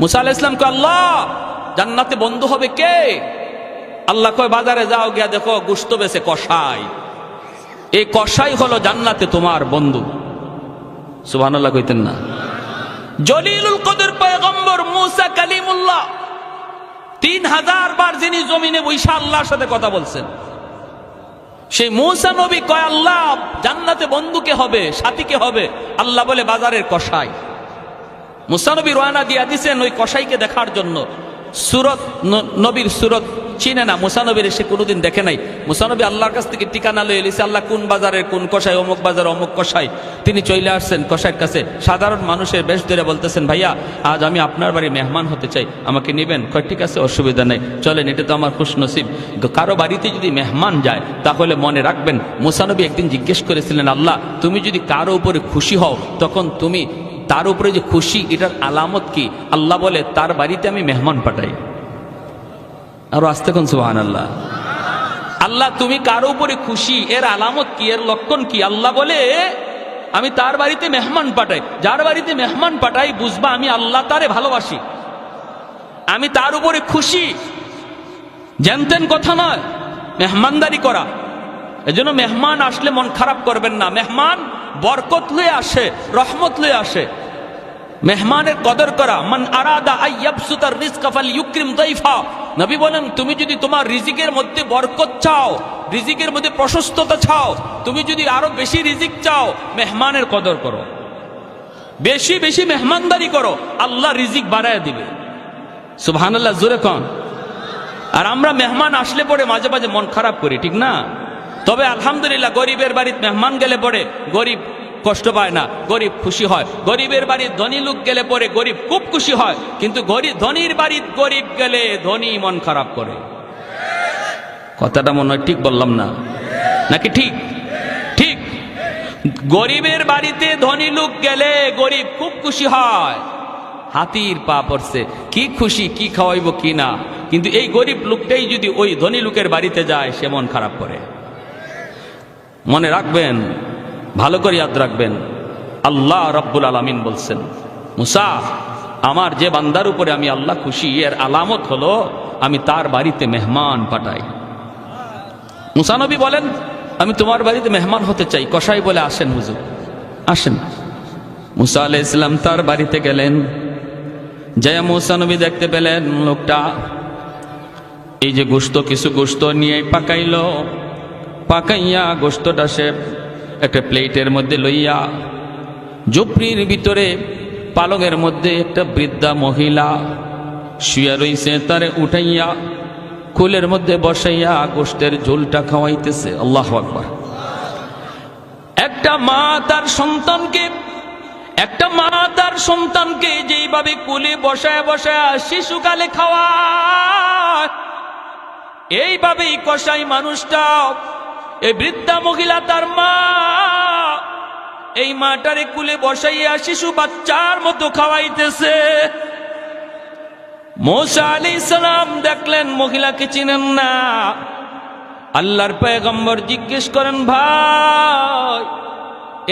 মুসা আলাইহিস সালাম কয় আল্লাহ জান্নাতে বন্ধু হবে কে? আল্লাহ কয় বাজারে যাও, গিয়া দেখো গোশত বেচে কসাই, এই কসাই হলো জান্নাতে তোমার বন্ধু। সুবহানাল্লাহ কইতেন না? জলিলুল কদর পয়গম্বর মুসা কালিমুল্লাহ 3000 বার যিনি জমিনে বৈশা আল্লাহর সাথে কথা বলছেন, সেই মুসা নবী কয় আল্লাহ জান্নাতে বন্ধুকে হবে, সাথীকে হবে? আল্লাহ বলে বাজারের কসাই। মুসা নবী রওনা দিয়া দিছেন ওই কসাইকে দেখার জন্য। সুরত নবীর সুরত চিনে না, মুসা নবীর সে কোনোদিন দেখে নাই। মুসা নবী আল্লাহর কাছ থেকে ঠিকানা লয়ে এলিছে, আল্লাহ কোন বাজারের কোন কসাই, অমুক বাজার অমুক কসাই। তিনি চলে আসছেন কসাইয়ের কাছে, সাধারণ মানুষের বেশ ধরে বলতেছেন ভাইয়া আজ আমি আপনার বাড়ি মেহমান হতে চাই, আমাকে নেবেন? কয় ঠিক আছে, অসুবিধা নেই, চলেন, এটা তো আমার খুশনসিব। কারো বাড়িতে যদি মেহমান যায় তাহলে মনে রাখবেন, মুসা নবী একদিন জিজ্ঞেস করেছিলেন আল্লাহ তুমি যদি কারো উপরে খুশি হও তখন তুমি তার উপরে যে খুশি এটার আলামত কি? আল্লাহ বলে তার বাড়িতে আমি মেহমান পাঠাই। আরো আস্তে কোন সুবহানাল্লাহ। আল্লাহ তুমি কারো উপরে খুশি এর আলামত কি, এর লক্ষণ কি? আল্লাহ বলে আমি তার বাড়িতে মেহমান পাঠাই। যার বাড়িতে মেহমান পাঠাই বুঝবা আমি আল্লাহ তারে ভালোবাসি, আমি তার উপরে খুশি। জানতেন কথা নয়, মেহমানদারি করা। এজন্য মেহমান আসলে মন খারাপ করবেন না। মেহমান বরকত লয়ে আসে, রহমত লয়ে আসে। মেহমানের কদর করা। মান আরাদা আইয়াবসুতার রিজকা ফালইউকরিম যায়ফা। নবী বলেন তুমি যদি তোমার রিজিকের মধ্যে বরকত চাও, রিজিকের মধ্যে প্রশস্ততা চাও, তুমি যদি আরো বেশি রিজিক চাও, মেহমানের কদর করো, বেশি বেশি মেহমানদারি করো, আল্লাহ রিজিক বাড়ায় দিবে। সুবহানাল্লাহ জোরে কোন। আর আমরা মেহমান আসলে পরে মাঝে মাঝে মন খারাপ করি, ঠিক না? তবে আলহামদুলিল্লাহ গরিবের বাড়িতে মেহমান গেলে পরে গরিব কষ্ট পায় না, গরিব খুশি হয়। গরিবের বাড়ির ধনী লোক গেলে পরে গরিব খুব খুশি হয়, কিন্তু ধনীর বাড়ির গরিব গেলে ধনী মন খারাপ করে। কথাটা মনে হয় ঠিক বললাম না নাকি? ঠিক ঠিক। গরিবের বাড়িতে ধনী লোক গেলে গরিব খুব খুশি হয়, হাতির পা পড়ছে, কি খুশি, কি খাওয়াইব কি না। কিন্তু এই গরিব লোকটাই যদি ওই ধনী লোকের বাড়িতে যায় সে মন খারাপ করে। মনে রাখবেন, ভালো করে ইয়াদ রাখবেন, আল্লাহ রাব্বুল আলামিন বলছেন মুসা আমার যে বান্দার উপরে আমি আল্লাহ খুশি এর আলামত হলো আমি তার বাড়িতে মেহমান পাঠাই। মুসা নবী বলেন আমি তোমার বাড়িতে মেহমান হতে চাই। কসাই বলে আসেন হুজুর, আসেন। মুসা আলাইহিস সালাম তার বাড়িতে গেলেন। জয়া মুসা নবী দেখতে পেলেন লোকটা এই যে গোশত, কিছু গোশত নিয়ে পাকাইলো, পাকাইয়া গোশতটা সে একটা প্লেটের মধ্যে লইয়া ঝুপড়ির ভিতরে পালঙের মধ্যে একটা বৃদ্ধা মহিলা শুয়ে রইছে, তারে উঠাইয়া কুলের মধ্যে বসাইয়া গোশতের ঝোলটা খাওয়াইতেছে। আল্লাহু আকবার। একটা মা তার সন্তানকে যেইভাবে কুলে বসায় বসায় শিশুকালে খাওয়ায়, এইভাবেই কসাই মানুষটা, এই বৃদ্ধা মহিলা তার মা, এই মাটারে কুলে বসাইয়া শিশু বাচ্চার মতো খাওয়াইতেছে। মুসা আলাইহিস সালাম দেখলেন মহিলাকে চিনেন না। আল্লাহর পয়গম্বর জিজ্ঞেস করেন ভাই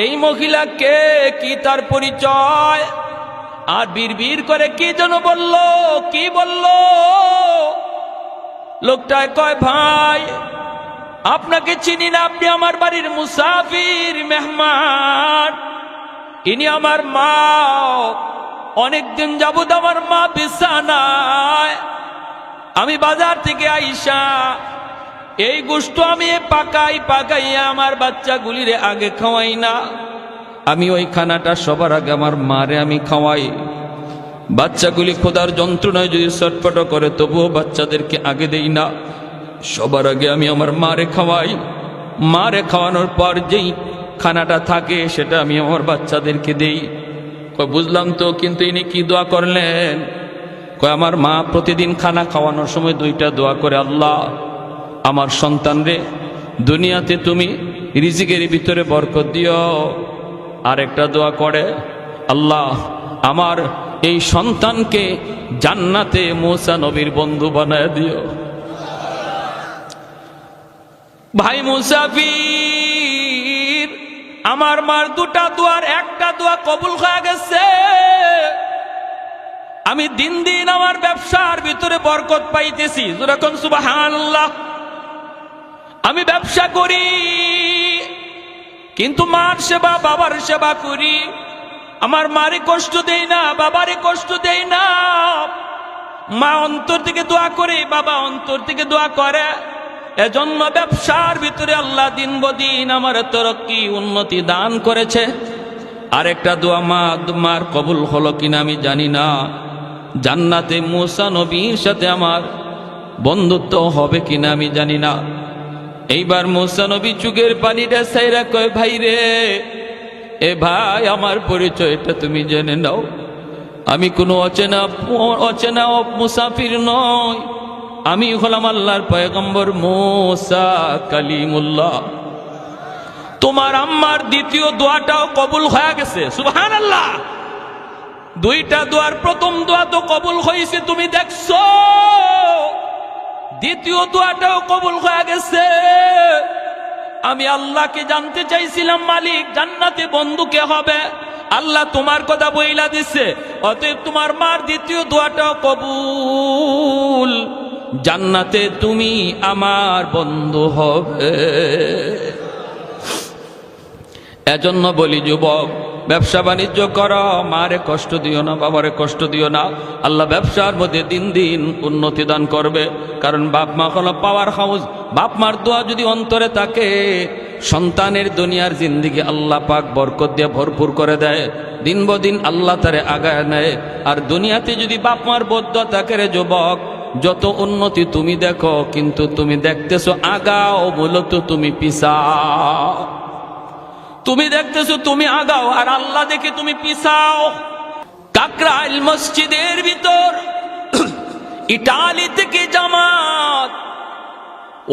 এই মহিলা কে, কি তার পরিচয়? আর বিড়বিড় করে কি যেন বলল, কি বলল? লোকটায় কয় ভাই আপনাকে চিনি না, আপনি আমার বাড়ির মুসাফির, মেহমান। ইনি আমার মা, অনেকদিন যাবত আমার মা বিছানায়, আমি বাজার থেকে আইসা এই গোশত আমি পাকাইয়া আমার বাচ্চাগুলিরে আগে খাওয়াই না, আমি ওই খানাটা সবার আগে আমার মারে আমি খাওয়াই। বাচ্চাগুলি খোদার যন্ত্রণায় যদি ছটফট করে তবুও বাচ্চাদেরকে আগে দেই না, সবার আগে আমি আমার মারে খাওয়াই। মারে খাওয়ানোর পর যেই খানাটা থাকে সেটা আমি আমার বাচ্চাদেরকে দেই। কয় বুঝলাম তো, কিন্তু ইনি কি দোয়া করলেন? কয় আমার মা প্রতিদিন খানা খাওয়ানোর সময় দুইটা দোয়া করে, আল্লাহ আমার সন্তান রে দুনিয়াতে তুমি রিজিকের ভিতরে বরকত দিও। আর একটা দোয়া করে, আল্লাহ আমার এই সন্তানকে জান্নাতে মুসা নবীর বন্ধু বানায় দিও। ভাই মুসাফির, আমার মার দুটা দোয়ার একটা দোয়া কবুল হয়ে গেছে। আমি দিন দিন আমার ব্যবসার ভিতরে বরকত পাইতেছি, যেরকম সুবহানাল্লাহ। আমি ব্যবসা করি কিন্তু মার সেবা বাবার সেবা করি, আমার মারে কষ্ট দেই না, বাবারে কষ্ট দেই না। মা অন্তর থেকে দোয়া করে, বাবা অন্তর থেকে দোয়া করে। এজন্য ব্যবসার ভিতরে আল্লাহ দিন বদিন আমার তরক্কি উন্নতি দান করেছে। আরেকটা দোয়া মার কবুল হলো কিনা আমি জানি না। জান্নাতে মুসা নবীর সাথে আমার বন্ধুত্ব হবে কিনা আমি জানি না। এইবার মুসা নবী চুগের পানিটা সাইরা কয়, ভাই রে, এ ভাই, আমার পরিচয়টা তুমি জেনে নাও। আমি কোনো অচেনা মুসাফির নই, আমি হলাম আল্লাহর পয়গম্বর মুসা কালিমুল্লাহ। তোমার আম্মার দ্বিতীয় দোয়াটাও কবুল হয়ে গেছে, সুবহানাল্লাহ। দুইটা দোয়ার প্রথম দোয়া তো কবুল হয়েছে, তুমি দেখছো, দ্বিতীয় দোয়াটাও কবুল হয়ে গেছে। আমি আল্লাহকে জানতে চাইছিলাম, মালিক জান্নাতে বন্ধু কে হবে? আল্লাহ তোমার কথা বইলা দিছে, অতএব তোমার মার দ্বিতীয় দোয়াটাও কবুল, জান্নাতে তুমি আমার বন্ধু হবে। এজন্য বলি যুবক, ব্যবসা বাণিজ্য করো, মারে কষ্ট দিও না, বাবারে কষ্ট দিও না। আল্লাহ ব্যবসার মধ্যে দিন দিন উন্নতি দান করবে। কারণ বাপ মা হলো পাওয়ার হাউস। বাপ মার দোয়া যদি অন্তরে থাকে, সন্তানের দুনিয়ার জিন্দিগি আল্লাহ পাক বরকত দিয়ে ভরপুর করে দেয়। দিন বদিন আল্লাহ তারে আগায় নেয়। আর দুনিয়াতে যদি বাপ মার বদদোয়া থাকে রে যুবক, যত উন্নতি তুমি দেখো, কিন্তু তুমি দেখতেছো আগাও, মূলত তুমি পিছাও। তুমি দেখতেছো তুমি আগাও, আর আল্লাহ দেখে তুমি পিছাও। কাকরাইল মসজিদের ভিতর ইটালি থেকে জামাত,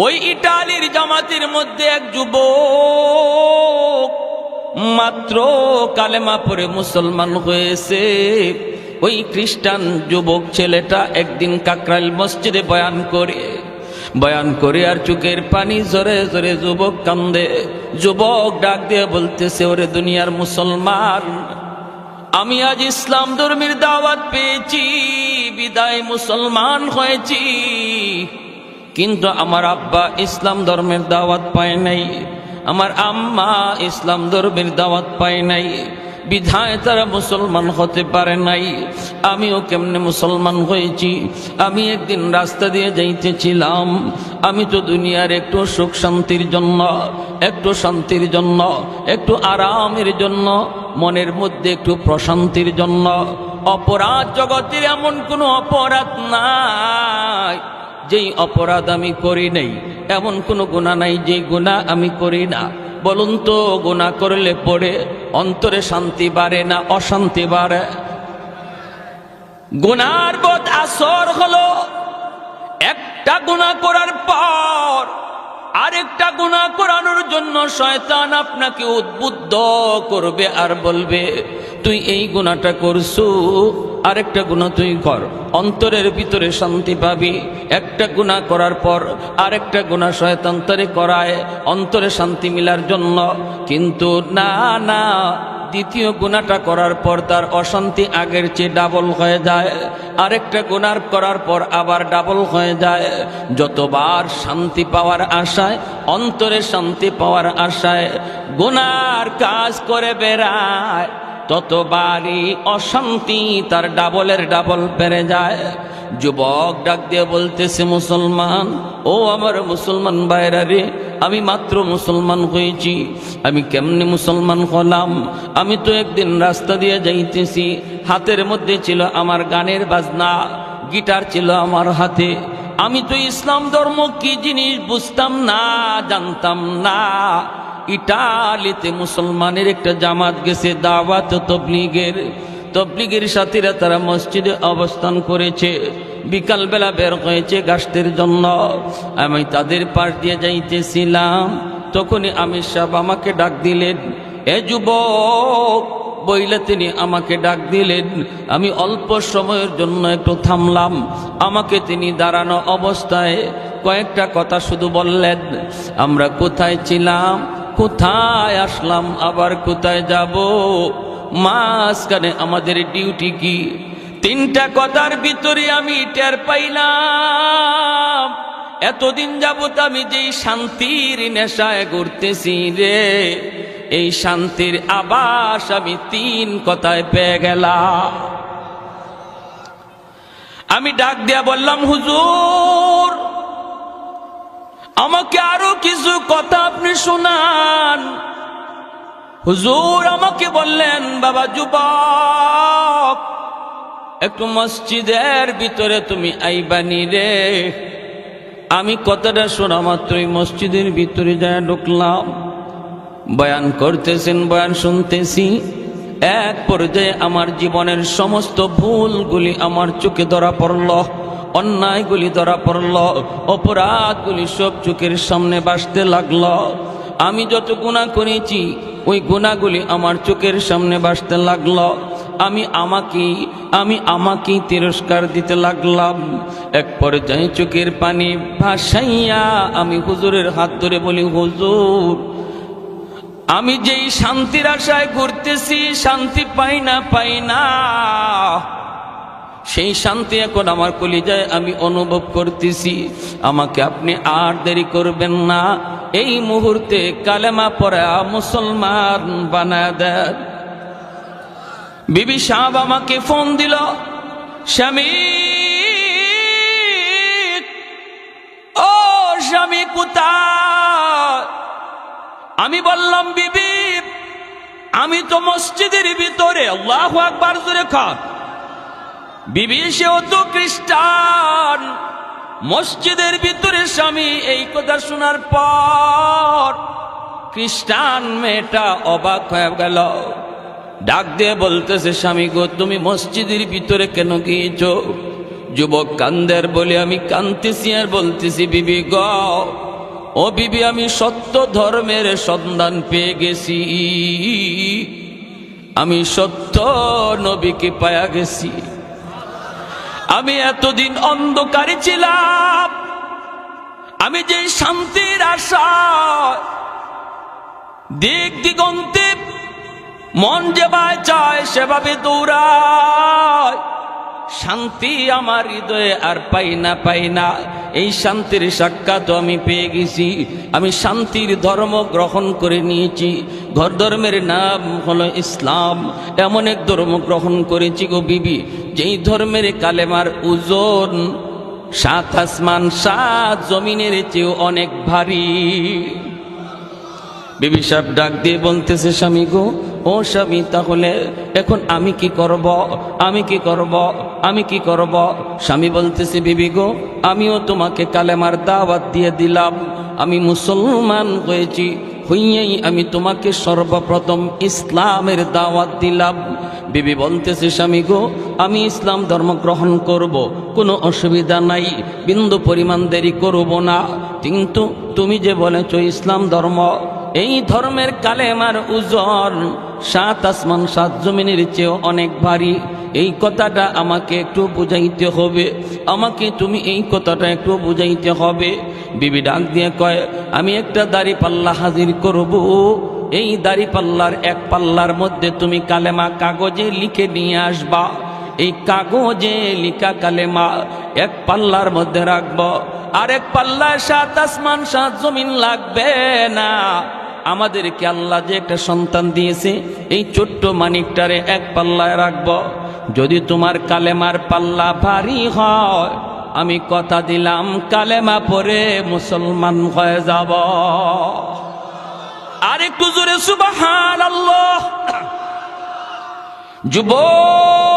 ওই ইটালির জামাতের মধ্যে এক যুবক মাত্র কালেমা পড়ে মুসলমান হয়েছে। ওই খ্রিস্টান যুবক ছেলেটা একদিন কাকরাইল মসজিদে বয়ান করে আর চোখের পানি জোরে জোরে যুবক কান্দে। যুবক ডাক দিয়ে বলতেছে, ওরে দুনিয়ার মুসলমান, আমি আজ ইসলাম ধর্মের দাওয়াত পেয়েছি, বিদায় মুসলমান হয়েছি, কিন্তু আমার আব্বা ইসলাম ধর্মের দাওয়াত পায় নাই, আমার আম্মা ইসলাম ধর্মের দাওয়াত পায় নাই, বিধায় তারা মুসলমান হতে পারে নাই। আমিও কেমনে মুসলমান হয়েছি? আমি একদিন রাস্তা দিয়ে যাইতেছিলাম। আমি তো দুনিয়ার একটু সুখ শান্তির জন্য, একটু শান্তির জন্য, একটু আরামের জন্য, মনের মধ্যে একটু প্রশান্তির জন্য, অপরাধ জগতের এমন কোনো অপরাধ নাই যেই অপরাধ আমি করি নাই, এমন কোনো গুনাহ নাই যেই গুনাহ আমি করি না। বলুন তো, গুনাহ করলে পড়ে অন্তরে শান্তি বাড়ে না অশান্তি বাড়ে? গুনার বদ আসর হলো একটা গুনাহ করার পর আরেকটা গুনাহ করানোর জন্য শয়তান আপনাকে উদ্বুদ্ধ করবে আর বলবে, তুই এই গুনাহটা করছু, আরেকটা গুনাহ তুই কর, অন্তরের ভিতরে শান্তি পাবি। একটা গুনাহ করার পর আরেকটা গুনাহ শয়তান তারে করায় অন্তরে শান্তি মিলার জন্য। কিন্তু না না, দ্বিতীয় গুনাহটা করার পর তার অশান্তি আগের চেয়ে ডাবল হয়ে যায়, আরেকটা গুনাহ করার পর আবার ডাবল হয়ে যায়। যতবার শান্তি পাওয়ার আশায়, অন্তরে শান্তি পাওয়ার আশায় গুনার কাজ করে বেড়ায়, ততবারই অশান্তি তার ডাবলের ডাবল বেড়ে যায়। যুবক ডাক দিয়ে বলতেছে, মুসলমান, ও আমার মুসলমান ভাইরা রে, আমি মাত্র মুসলমান হয়েছি, আমি কেমনে মুসলমান হলাম? আমি তো একদিন রাস্তা দিয়ে যাইতেছি, হাতের মধ্যে ছিল আমার গানের বাজনা, গিটার ছিল আমার হাতে। আমি তো ইসলাম ধর্ম কি জিনিস বুঝতাম না, জানতাম না। ইটালিতে মুসলমানের একটা জামাত গেছে, দাওয়াত তবলিগের সাথীরা তারা মসজিদে অবস্থান করেছে। বিকালবেলা বের হয়েছে গাছতের জন্য। আমি তাদের পাশ দিয়ে যাইতেছিলাম, তখনই আমির সাহেব আমাকে ডাক দিলেন, এ যুবক বইলে তিনি আমাকে ডাক দিলেন। আমি অল্প সময়ের জন্য একটু থামলাম। আমাকে তিনি দাঁড়ানো অবস্থায় কয়েকটা কথা শুধু বললেন, আমরা কোথায় ছিলাম, কোথায় আসলাম, আবার কোথায় যাব, মাঝখানে আমাদের ডিউটি কি? তিনটা কথার ভিতরে আমি টের পাইলাম এতদিন যাবত আমি যেই শান্তির নেশায় ঘুরতেছি রে, এই শান্তির আভাস আমি তিন কথায় পেয়ে গেলাম। আমি ডাক দিয়া বললাম, হুজুর আমাকে আরো কিছু কথা আপনি শোনান। হুজুর আমাকে বললেন, বাবা যুবক, একটু মসজিদের ভিতরে তুমি আইবানি রে। আমি কথাটা শোনা মাত্রই মসজিদের ভিতরে যায় ঢুকলাম। বয়ান করতেছেন, বয়ান শুনতেছি। এক পর্যায়ে আমার জীবনের সমস্ত ভুলগুলি আমার চোখে ধরা পড়ল, অন্যায়গুলি ধরা পড়ল, অপরাধগুলি সব চোখের সামনে ভাসতে লাগলো। আমি যত গুনাহ করেছি ওই গুনাহগুলি আমার চোখের সামনে ভাসতে লাগলো। আমি আমাকেই তিরস্কার দিতে লাগলাম। এক পর্যায়ে চোখের পানি ভাসাইয়া আমি হুজুরের হাত ধরে বলি, হুজুর আমি যেই শান্তির আশায় ঘুরতেছি, শান্তি পাই না, সেই শান্তি এখন আমার কলিজায় আমি অনুভব করতেছি। আমাকে আপনি আর দেরি করবেন না, এই মুহূর্তে কালেমা পড়া মুসলমান বানায় দেন। বিবি সাহেব আমাকে ফোন দিল, স্বামী, ও স্বামী কোথায়? আমি বললাম, বিবি আমি তো মসজিদের ভিতরে। আল্লাহু আকবার জোরে খান। বিবি সেও তো খ্রিস্টান, মসজিদের ভিতরে। স্বামী এই কথা শোনার পর খ্রিস্টান মেয়েটা অবাক হয়ে গেল, ডাক দিয়ে বলতেছে, স্বামী গো তুমি মসজিদের ভিতরে কেন গিয়েছ? যুবক কান্দের বলে আমি কাঁদতেছি আর বলতেছি, বিবি গ, ও বিবি আমি সত্য ধর্মের সন্ধান পেয়ে গেছি, আমি সত্য নবীকে পায়া গেছি। আমি এতদিন অন্ধকারে ছিলাম, আমি যে শান্তির আশা দিক দিগন্তে মন যেভাবে চায় সেভাবে দৌড়ায়, শান্তি আমার হৃদয়ে আর পাই না। এই শান্তির সাক্ষাৎ আমি পেয়ে গেছি। আমি শান্তির ধর্ম গ্রহণ করে নিয়েছি। ঘর ধর্মের নাম হলো ইসলাম। এমন এক ধর্ম গ্রহণ করেছি গো বিবি, যেই ধর্মের কালেমার ওজন 7 আসমান 7 জমিনের চেয়েও অনেক ভারী। বিবি সাহেব ডাক দিয়ে বলতেছে, স্বামী গো, ও স্বামী তাহলে এখন আমি কি করব? স্বামী বলতেছে, বিবি গো আমিও তোমাকে কালেমার দাওয়াত দিয়ে দিলাম। আমি মুসলমান হয়েছি, হইয়াই আমি তোমাকে সর্বপ্রথম ইসলামের দাওয়াত দিলাম। বিবি বলতেছে, স্বামী গো আমি ইসলাম ধর্ম গ্রহণ করব, কোনো অসুবিধা নাই, বিন্দু পরিমাণ দেরি করব না। কিন্তু তুমি যে বলেছ ইসলাম ধর্ম, এই ধর্মের কালেমার ওজন 7 আসমান 7 জমিনের চেয়েও অনেক ভারী। এই কথাটা আমাকে একটু বুঝাইতে হবে, আমাকে তুমি এই কথাটা একটু বুঝাইতে হবে। বিবি ডাক দিয়ে কয়, আমি একটা দাড়ি পাল্লা হাজির করব, এই দাড়ি পাল্লার এক পাল্লার মধ্যে তুমি কালেমা কাগজে লিখে নিয়ে আসবা। এই কাগজে লিখা কালেমা এক পাল্লার মধ্যে রাখবো, আর এক পাল্লায় 7 আসমান 7 জমিন লাগবে না। আমাদেরকে আল্লাহ যে একটা সন্তান দিয়েছে, এই ছোট্ট মানিকটারে এক পাল্লায় রাখবো। যদি তোমার কালেমার পাল্লা ভারী হয়, আমি কথা দিলাম কালেমা পড়ে মুসলমান হয়ে যাব। আর একটু জোরে সুবহানাল্লাহ। যুবক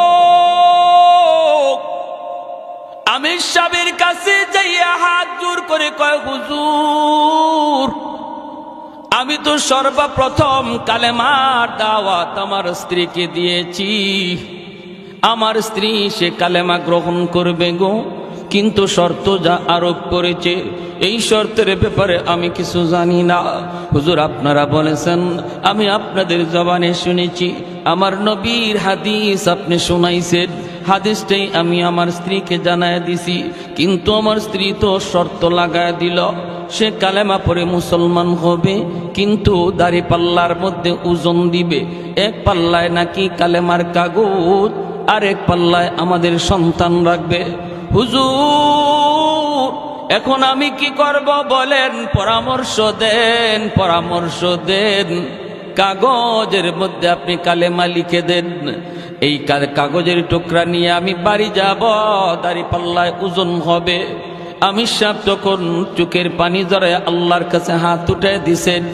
আমির সাহেবের কাছে যাইয়া হাত জোর করে কয়, হুজুর আমি তো সর্বপ্রথম কালেমার দাওয়াত আমার স্ত্রীকে দিয়েছি, আমার স্ত্রী সে কালেমা গ্রহণ করবে গো, কিন্তু শর্ত যা আরোপ করেছে এই শর্তের ব্যাপারে আমি কিছু জানি না। হুজুর আপনারা বলেছেন, আমি আপনাদের জবানে শুনেছি, আমার নবীর হাদিস আপনি শুনাইছেন, হাদিসটাই আমি আমার স্ত্রীকে জানায় দিছি, কিন্তু আমার স্ত্রী তো শর্ত লাগায় দিল, সে কালেমা পড়ে মুসলমান হবে, কিন্তু দাড়ি পাল্লার মধ্যে ওজন দিবে। এক পাল্লায় নাকি কালেমার কাগজ আরেক পাল্লায় আমাদের সন্তান রাখবে। হুজুর এখন আমি কি করব বলেন, পরামর্শ দেন, পরামর্শ দেন। কাগজের মধ্যে আপনি কালেমা লিখে দেন। এই কাগজের টুকরা নিয়ে আমি বাড়ি যাব, দাড়ি পাল্লায় ওজন হবে। আমির সাহেব তখন চোখের পানি জড়ায় আল্লাহর কাছে হাত উঠে দিছেন।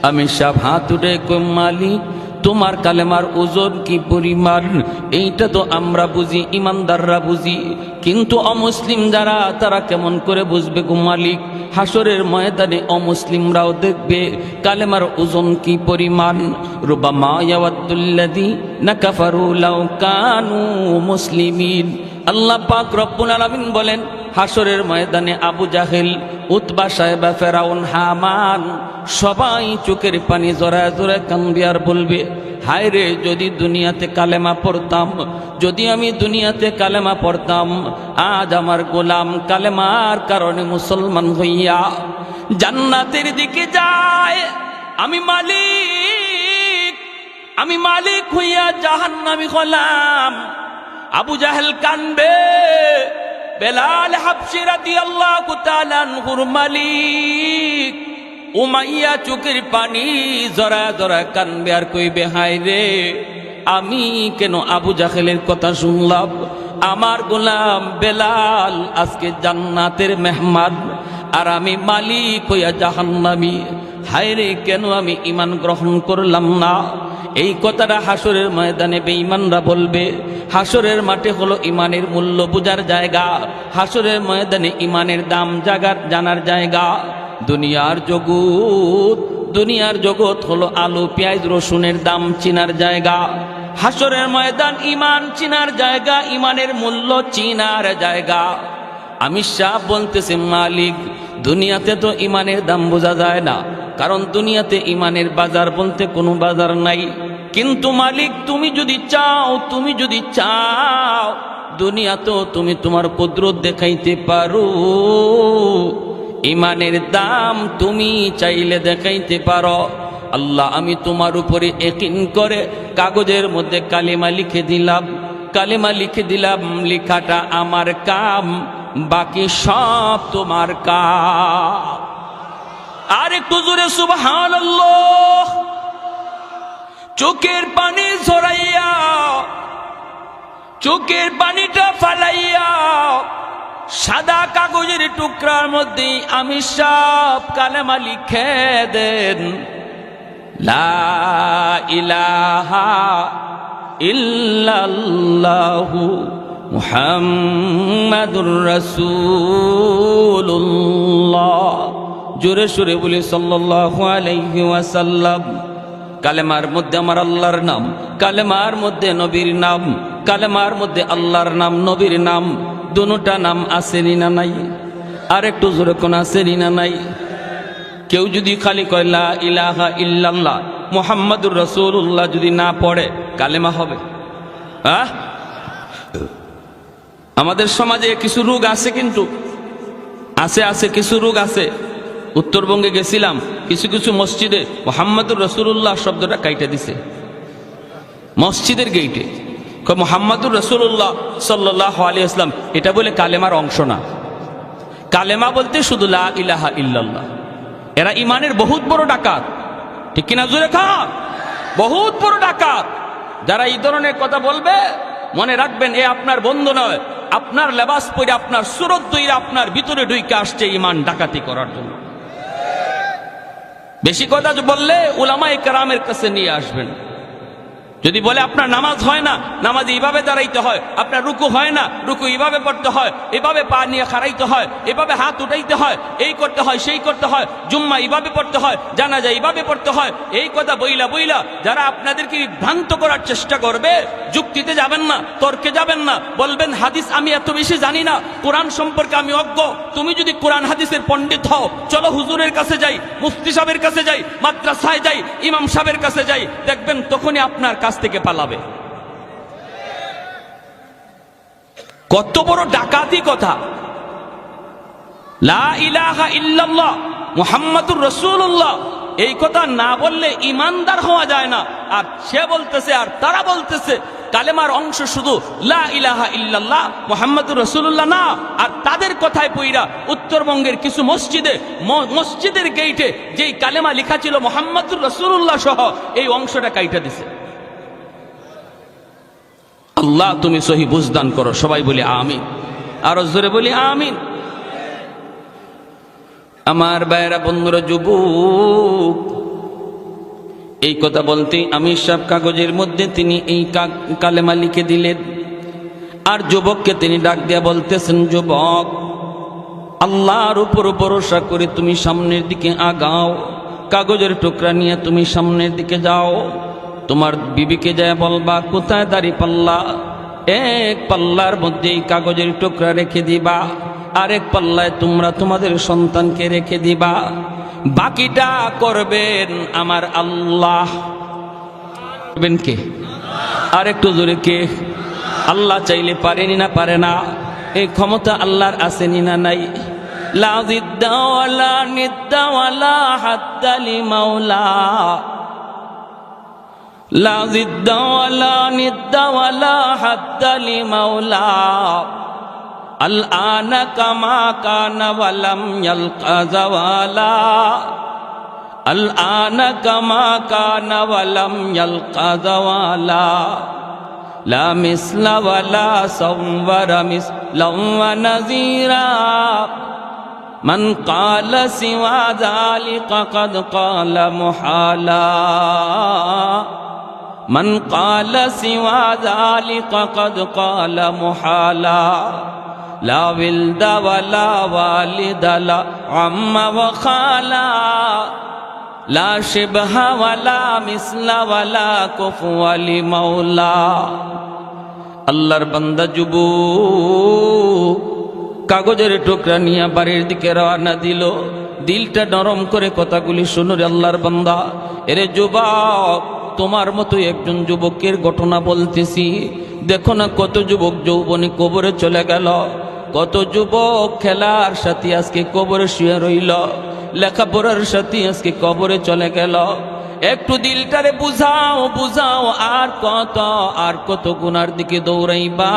আমির সাহেব হাত উঠে কই, মালিক তোমার কালেমার ওজন কি পরিমাণ? এইটা তো আমরা বুঝি, ইমানদাররা বুঝি, কিন্তু অমুসলিম যারা তারা কেমন করে বুঝবে গো মালিক? হাসরের ময়দানে অমুসলিমরাও দেখবে কালেমার ওজন কি পরিমাণ। রুবামা ইয়াওয়াদ্দুল্লাযীনা কাফারু লাউ কানু মুসলিমিন। আল্লাহ পাক রব্বুল আলামিন বলেন, হাসরের ময়দানে আবু জাহেল, উতবা, সাহেবা, ফেরাউন, হামান সবাই চোখের পানি জড়ায় জড়ায় কাঁদবে আর বলবে, হায় রে যদি দুনিয়াতে কালেমা পড়তাম, যদি আমি দুনিয়াতে কালেমা পড়তাম, আজ আমার গোলাম কালেমার কারণে মুসলমান হইয়া জান্নাতের দিকে যায়। আমি মালিক হইয়া জাহান্নামী হলাম। আবু জাহেল কানবে, বেলাল হাবশী রাদিয়াল্লাহু তাআলা আনহুর মালিক উমাইয়া চোখের পানি জড়া জড়া কানবে আর কইবে, হায় রে আমি কেন আবু জাহেলের কথা শুনলাম? আমার গোলাম বেলাল আজকে জান্নাতের মেহমান, আর আমি মালিক হইয়া জাহান্নামী। হায় রে কেন আমি ঈমান গ্রহণ করলাম না? এই কথাটা হাসরের ময়দানে বেঈমানরা বলবে। হাসরের মাঠে হলো ঈমানের মূল্য বোঝার জায়গা, হাসরের ময়দানে ঈমানের দাম জানার জায়গা। দুনিয়ার জগৎ হলো আলু পেঁয়াজ রসুনের দাম চিনার জায়গা। হাসরের ময়দান ঈমান চিনার জায়গা, ঈমানের মূল্য চিনার জায়গা। আমির সাহেব বলতেছে, মালিক দুনিয়াতে তো ঈমানের দাম বোঝা যায় না, কারণ দুনিয়াতে ঈমানের বাজার বলতে কোনো বাজার নাই। কিন্তু মালিক তুমি যদি চাও দুনিয়া তো তুমি তোমার কুদরত দেখাইতে পারো, ঈমানের দাম তুমি চাইলে দেখাইতে পারো। আল্লাহ আমি তোমার উপরে ইয়াকিন করে কাগজের মধ্যে কালেমা লিখে দিলাম, লেখাটা আমার কাম, বাকি সব তোমার কাম। আর একটু জোরে সুবহানাল্লাহ। চোখের পানি ঝরাইয়া, চোখের পানিটা ফালাইয়া সাদা কাগজের টুকরার মধ্যে আমি সব কালেমা লিখে দেন। লা ইলাহা ইল্লাল্লাহু মুহাম্মাদুর রাসূলুল্লাহ। জোরে সোরে বলি সাল্লাল্লাহু আলাইহি ওয়াসাল্লাম। কালেমার মধ্যে আমার আল্লাহর নাম, কালেমার মধ্যে নবীর নাম, কালেমার মধ্যে আল্লাহর নাম নবীর নাম, দুটোটা নাম আছে না নাই? আর একটু জোরে কোন আছে না নাই? কেউ যদি খালি কয় লা ইলাহা ইল্লাল্লাহ মুহাম্মাদুর রাসূলুল্লাহ যদি না পড়ে কালেমা হবে? আমাদের সমাজে কিছু রোগ আছে, কিন্তু আছে কিছু রোগ আছে। উত্তরবঙ্গে গেছিলাম, কিছু মসজিদে মুহাম্মাদুর রাসূলুল্লাহ শব্দটা কাইটা দিছে মসজিদের গেইটে। মুহাম্মাদুর রাসূলুল্লাহ সাল্লাল্লাহু আলাইহি ওয়াসাল্লাম এটা বলে কালেমার অংশ না। কালেমা বলতে শুধু লা ইলাহা ইল্লাল্লাহ। এরা ইমানের বহুত বড় ডাকাত, ঠিক কিনা জোরে খান? বহুত বড় ডাকাত। যারা এই ধরনের কথা বলবে মনে রাখবেন, এ আপনার বন্ধু নয়, আপনার লেবাস পরে আপনার সুরত দইরা আপনার ভিতরে ঢুইকে আসছে ইমান ডাকাতি করার জন্য। বেশি কথা বললে উলামায়ে কেরামের কাছে নিয়ে আসবেন। যদি বলে আপনার নামাজ হয় না, নামাজ এইভাবে দাঁড়াইতে হয়, আপনার রুকু হয় না, রুকু এইভাবে পড়তে হয়, এভাবে পা নিয়ে খাড়াইতে হয়, এভাবে হাত উঠাইতে হয়, এই করতে হয় সেই করতে হয়, জুম্মা এইভাবে পড়তে হয়, জানাজা এইভাবে পড়তে হয়, এই কথা বইলা যারা আপনাদেরকে ভ্রান্ত করার চেষ্টা করবে, যুক্তিতে যাবেন না, তর্কে যাবেন না, বলবেন হাদিস আমি এত বেশি জানি না, কোরআন সম্পর্কে আমি অজ্ঞ। তুমি যদি কোরআন হাদিসের পণ্ডিত হও, চলো হুজুরের কাছে যাই, মুফতি সাহেবের কাছে যাই, মাদ্রাসায় যাই, ইমাম সাহেবের কাছে যাই, দেখবেন তখনই আপনার কাছ থেকে পালাবে। কত বড় ডাকাতি কথা! লা ইলাহা ইল্লাল্লাহ মুহাম্মাদুর রাসূলুল্লাহ, এই কথা না বললে ইমানদার হওয়া যায় না। আর সে বলতেছে আর তারা বলতেছে কালেমার অংশ শুধু লা ইলাহা ইল্লাল্লাহ মুহাম্মাদুর রাসূলুল্লাহ না, আর তাদের কথায় পইরা উত্তরবঙ্গের কিছু মসজিদের গেইটে যেই কালেমা লেখা ছিল মুহাম্মাদুর রাসূলুল্লাহ সহ এই অংশটা কাইটা দিছে। আল্লাহ তুমি সহি বুঝদান করো, সবাই বলি আমিন, আরো জোরে বলি আমিন। আমার ভাইয়েরা, বন্ধুরা, যুবক, এই কথা বলতে আমি সব কাগজের মধ্যে তিনি এই কালেমা লিখে দিলেন। আর যুবককে তিনি ডাক দিয়া বলতেছেন, যুবক, আল্লাহর উপর ভরসা করে তুমি সামনের দিকে আগাও, কাগজের টুকরা নিয়ে তুমি সামনের দিকে যাও। তোমার বিবিকে যায় বলবা কোথায় দাঁড়িয়ে পাল্লা, এক পাল্লার মধ্যে এই কাগজের টুকরা রেখে দিবা, আরেক পাল্লায় তোমরা তোমাদের সন্তানকে রেখে দিবা, বাকিটা করবেন আমার আল্লাহ। করবেন কে? আর একটু জোরে কে? আল্লাহ চাইলে পারেনি না পারে না? এই ক্ষমতা আল্লাহর আসেনি না নাই? লা জিদ্দা ওয়ালা নিদ্দা ওয়ালা হাদ্দা লিমাওলা, লা জিদ্দা ওয়ালা নিদ্দা ওয়ালা হাদ্দা লিমাওলা, আল আনা কামা কানা ওয়ালাম ইয়ালকা জাওয়ালা, আল আনা কামা কানা ওয়ালাম ইয়ালকা জাওয়ালা, লা মিসলা ওয়ালা সাওয়ারা মিসলাম ওয়া নাযীরা, মান ক্বালা সিওয়া যালিকা ক্বাদ ক্বালা মুহালা, মান ক্বালা সিওয়া যালিকা ক্বাদ ক্বালা মুহালা, লা ওয়ালদা ওয়ালা ওয়ালিদা লা আম্মা ওয়া খালা, লা শিবহা ওয়ালা মিসলা ওয়ালা কুফুয়া লিমাওলা। আল্লাহর বান্দা যুবক কাগজের টুকরা নিয়ে বাড়ির দিকে রওনা দিল। দিলটা নরম করে কথাগুলি শুনো রে আল্লাহর বান্দা। এরে যুবক, তোমার মতো একজন যুবকের ঘটনা বলতেছি। দেখো না কত যুবক যৌবনে কবরে চলে গেল, কত যুবক খেলার সাথে আজকে কবরে শুয়ে রইল, লেখাপড়ার সাথে আজকে কবরে চলে গেল। একটু দিলটারে বুঝাও বুঝাও, আর কত গুনার দিকে দৌড়াইবা।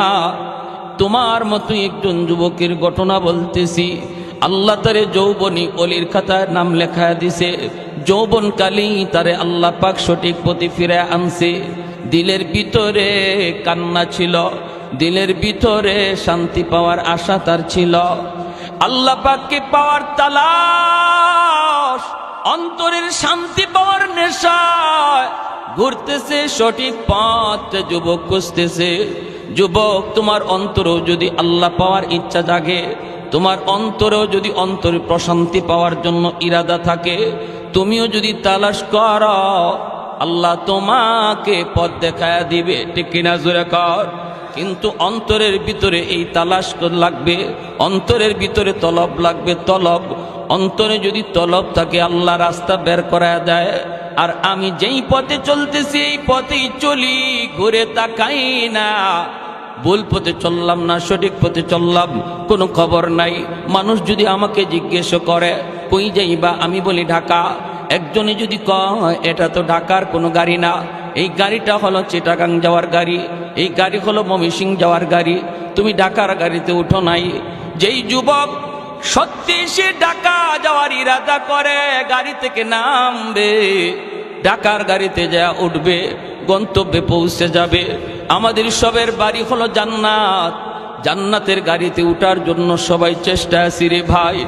তোমার মতো একজন যুবকের ঘটনা বলতেছি। আল্লাহ তারে যৌবনী অলির খাতায় নাম লেখা দিছে। যৌবনকালেই তারে আল্লাহ পাক সঠিক পথে ফিরে আনছে। দিলের ভিতরে কান্না ছিল, দিলের ভিতরে শান্তি পাওয়ার আশা তার ছিল। আল্লাহ পাককে পাওয়ার তালাশ, অন্তরের শান্তি পাওয়ার নেশায় ঘুরতেছে সঠিক পথ যুবক খুঁজতেছে। যুবক, তোমার অন্তরেও যদি আল্লাহ পাওয়ার ইচ্ছা জাগে, তোমার অন্তরেও যদি অন্তরে প্রশান্তি পাওয়ার জন্য ইরাদা থাকে, তুমিও যদি তালাশ করো, আল্লাহ তোমাকে পথ দেখায়া দিবে। ঠিক কিনা জোরে কর। কিন্তু অন্তরের ভিতরে এই তালাশ লাগবে, অন্তরের ভিতরে তলব লাগবে, তলব। অন্তরে যদি তলব থাকে আল্লাহ রাস্তা বের করা দেয়। আর আমি যেই পথে চলতেছি এই পথেই চলি, ঘুরে তাকাই না। ভুল পথে চললাম না সঠিক পথে চললাম, কোনো খবর নাই। মানুষ যদি আমাকে জিজ্ঞেস করে কই যাইবা, আমি বলি ঢাকা। একজনে যদি কয় এটা তো ঢাকার কোনো গাড়ি না, এই গাড়িটা হলো চিটাগাং যাওয়ার গাড়ি, এই গাড়ি হলো ময়মনসিংহ যাওয়ার গাড়ি, তুমি ঢাকার গাড়িতে উঠো নাই। যেই যুবক সত্যি সে ঢাকা যাওয়ার ইরাদা করে, গাড়ি থেকে নামবে, ঢাকার গাড়িতে যা উঠবে, গন্তব্যে পৌঁছে যাবে। আমাদের সবের বাড়ি হলো জান্নাত, জান্নাতের গাড়িতে উঠার জন্য সবাই চেষ্টা আছি রে ভাই।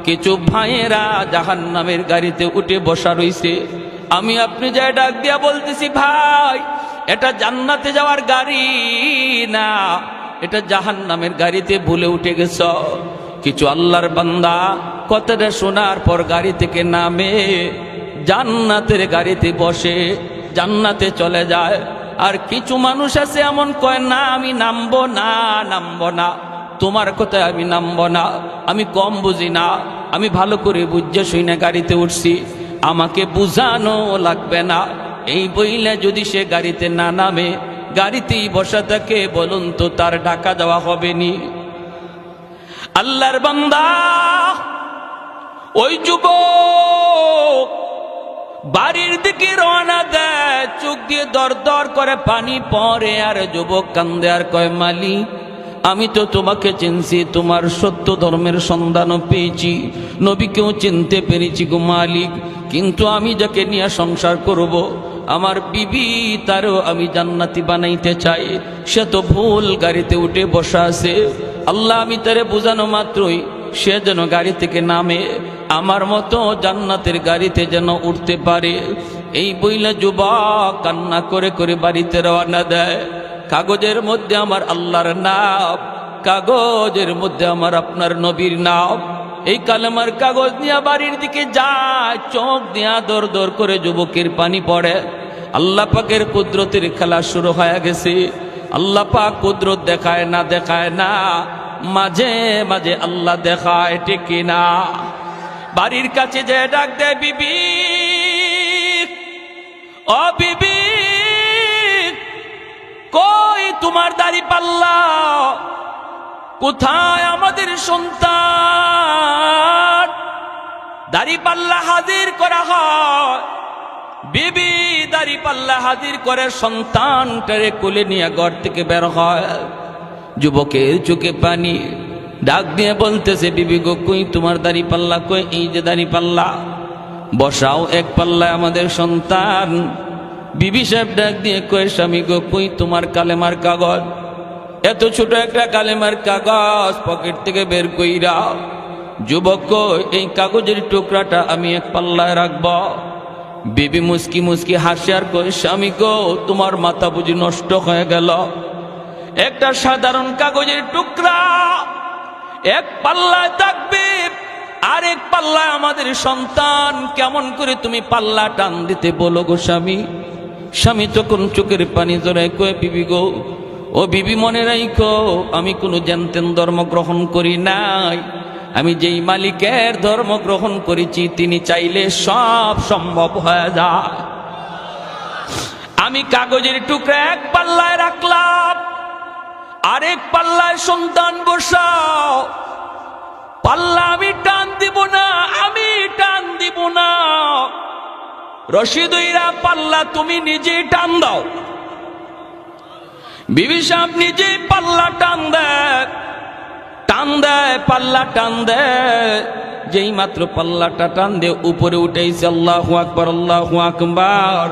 কিছু ভাইয়েরা জাহান্নামের গাড়িতে উঠে বসা রইছে। আমি আপনি যাই ডাক দিয়া বলতেছি, ভাই এটা জান্নাতে যাওয়ার গাড়ি না, এটা জাহান্নামের গাড়িতে ভুলে উঠে গেছ। কিছু আল্লাহর বান্দা কথাটা শোনার পর গাড়ি থেকে নামে, জান্নাতের গাড়িতে বসে জান্নাতে চলে যায়। আর কিছু মানুষ আছে এমন কয়, না আমি নামবো না, নামবো না, তোমার কথায় আমি নামবো না, আমি কম বুঝি না, আমি ভালো করে বুঝে শুনে গাড়িতে উঠছি, আমাকে বুঝানো লাগবে না। এই বইলে যদি সে গাড়িতে না নামে, গাড়িতেই বসা থাকে, বলুন তো তার ঢাকা যাওয়া হবে নি? আল্লাহর বান্দা, ওই যুবক বাড়ির দিকে রওনা দেয়, চোখ দিয়ে দর দর করে পানি পড়ে। আর যুবক কান্দে আর কয়, মালিক আমি তো তোমাকে চিনছি, তোমার সত্য ধর্মের সন্ধানও পেয়েছি, নবীকেও চিনতে পেরেছি গো মালিক, কিন্তু আমি যাকে নিয়ে সংসার করব, আমার বিবি, তারও আমি জান্নাতি বানাইতে চাই। সে তো ভুল গাড়িতে উঠে বসা আছে। আল্লাহ আমি তারে বোঝানো মাত্রই সে যেন গাড়ি থেকে নামে, আমার মতো জান্নাতের গাড়িতে যেন উঠতে পারে। এই বইলা যুবক কান্না করে করে বাড়িতে রওনা দেয়। কাগজের মধ্যে আমার আল্লাহর নাম, কাগজের মধ্যে আমার আপনার নবীর নাম। এই কালেমার কাগজ নিয়ে বাড়ির দিকে যায়, চোখ দিয়া দর দর করে যুবকের পানি পড়ে। আল্লাহ পাকের কুদরতের খেলা শুরু হয়ে গেছে। আল্লাহ পাক কুদরত দেখায় না, মাঝে মাঝে আল্লাহ দেখায়, ঠিক না? বাড়ির কাছে যে ডাক দেয়, বিবি, ও বিবি, কই তোমার দাড়ি পাল্লা? কোথায় আমাদের সন্তান? দাড়ি পাল্লা হাজির করা হয়। বিবি দাড়ি পাল্লা হাজির করে সন্তানটারে কোলে নিয়ে ঘর থেকে বের হয়। যুবকের চোখে পানি, ডাক দিয়ে বলতেছে, বিবি গো, কই তোমার দাড়ি পাল্লা? কই এই যে দাড়ি পাল্লা, বসাও এক পাল্লায় আমাদের সন্তান। বিবি সাহেব ডাক দিয়ে কয়, স্বামী গো, কই তোমার কালেমার কাগজ? এত ছোট একটা কালেমার কাগজ পকেট থেকে বের কইরা। যুবক কই, এই কাগজের টুকরাটা আমি এক পাল্লায় রাখব। বিবি মুস্কি মুস্কি হাসি আর কই, স্বামী গো, তোমার মাথা বুঝি নষ্ট হয়ে গেল? একটা সাধারণ কাগজের টুকরা এক পাল্লায় থাকবে, আর এক পাল্লায় আমাদের সন্তান, কেমন করে তুমি পাল্লা টান দিতে বলো গো স্বামী? স্বামী তখন চোখের পানি জড়ায় কয়ে, বিবি গো, ও বিবি, মনে রাখো, আমি কোনো জ্ঞানতেন ধর্ম গ্রহণ করি নাই। আমি যেই মালিকের ধর্ম গ্রহণ করেছি, তিনি চাইলে সব সম্ভব হয়ে যায়। আমি কাগজের টুকরা এক পাল্লায় রাখলাম, আরেক পাল্লায় সন্তান বসাও। পাল্লা আমি টান দিব না, আমি টান দিব না। রশিদইরা পাল্লা তুমি নিজে টান দাও। বিবি সাহেব নিজে পাল্লা টান দেয়, পাল্লা টান দেয়। যেই মাত্র পাল্লাটা টান দিয়ে উপরে উঠেছে, আল্লাহু আকবার, আল্লাহু আকবার।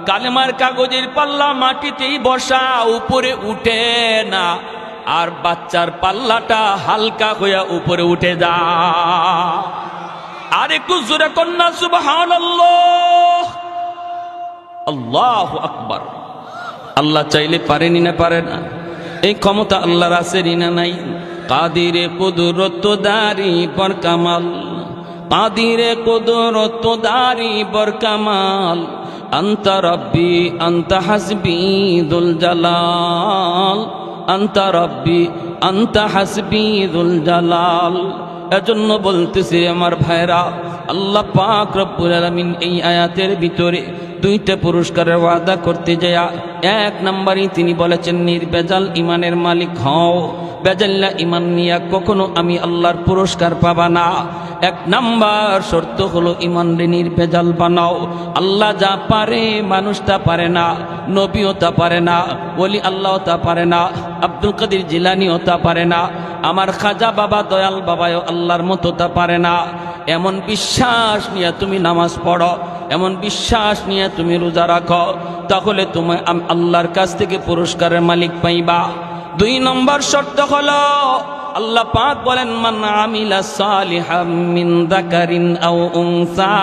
কালেমার কাগজের পাল্লা মাটিতেই বসা, উপরে উঠে না। আর বাচ্চার পাল্লাটা হালকা হইয়া উপরে উঠে যায়। আর একটু জোরে কন্যা সুবহানাল্লাহ, আল্লাহু আকবার। আল্লাহ চাইলে পারেনি না পারে না? এই ক্ষমতা আল্লাহর আছে না নাই? কাদিরে কুদরত দারি বর কামাল, কাদিরে কুদরত দারি বর কামাল। আনতা রব্বি আনতা হাসবি দুল জালাল, আনতা রব্বি আনতা হাসবি দুল জালাল। এজন্য বলতেছি আমার ভাইরা, আল্লাহ পাক রব্বুল আলামিন এই আয়াতের ভিতরে দুইটা পুরস্কারের ওয়াদা করতে যায়। এক নম্বরই তিনি বলেছেন, নির্বেজাল ইমানের মালিক হও। বেজাল্লা ইমান নিয়া কখনো আমি আল্লাহর পুরস্কার পাবা না। এক নাম্বার শর্ত হলো ইমানরে নির্বেজাল বানাও। আল্লাহ যা পারে মানুষ তা পারে না, নবীও তা পারে না, ওলি আল্লাহ তা পারে না, আব্দুল কাদের জিলানিও তা পারে না, আমার খাজা বাবা দয়াল বাবাও আল্লাহর মতো তা পারে না। এমন বিশ্বাস নিয়ে তুমি নামাজ পড়ো, এমন বিশ্বাস নিয়ে তুমি রোজা রাখো, তাহলে তুমি আল্লাহর কাছ থেকে পুরস্কারের মালিক পাইবা। দুই নম্বর শর্ত হলো, আল্লাহ পাক বলেন, মান আমিলা সালিহাম মিন যাকারিন আও উনসা।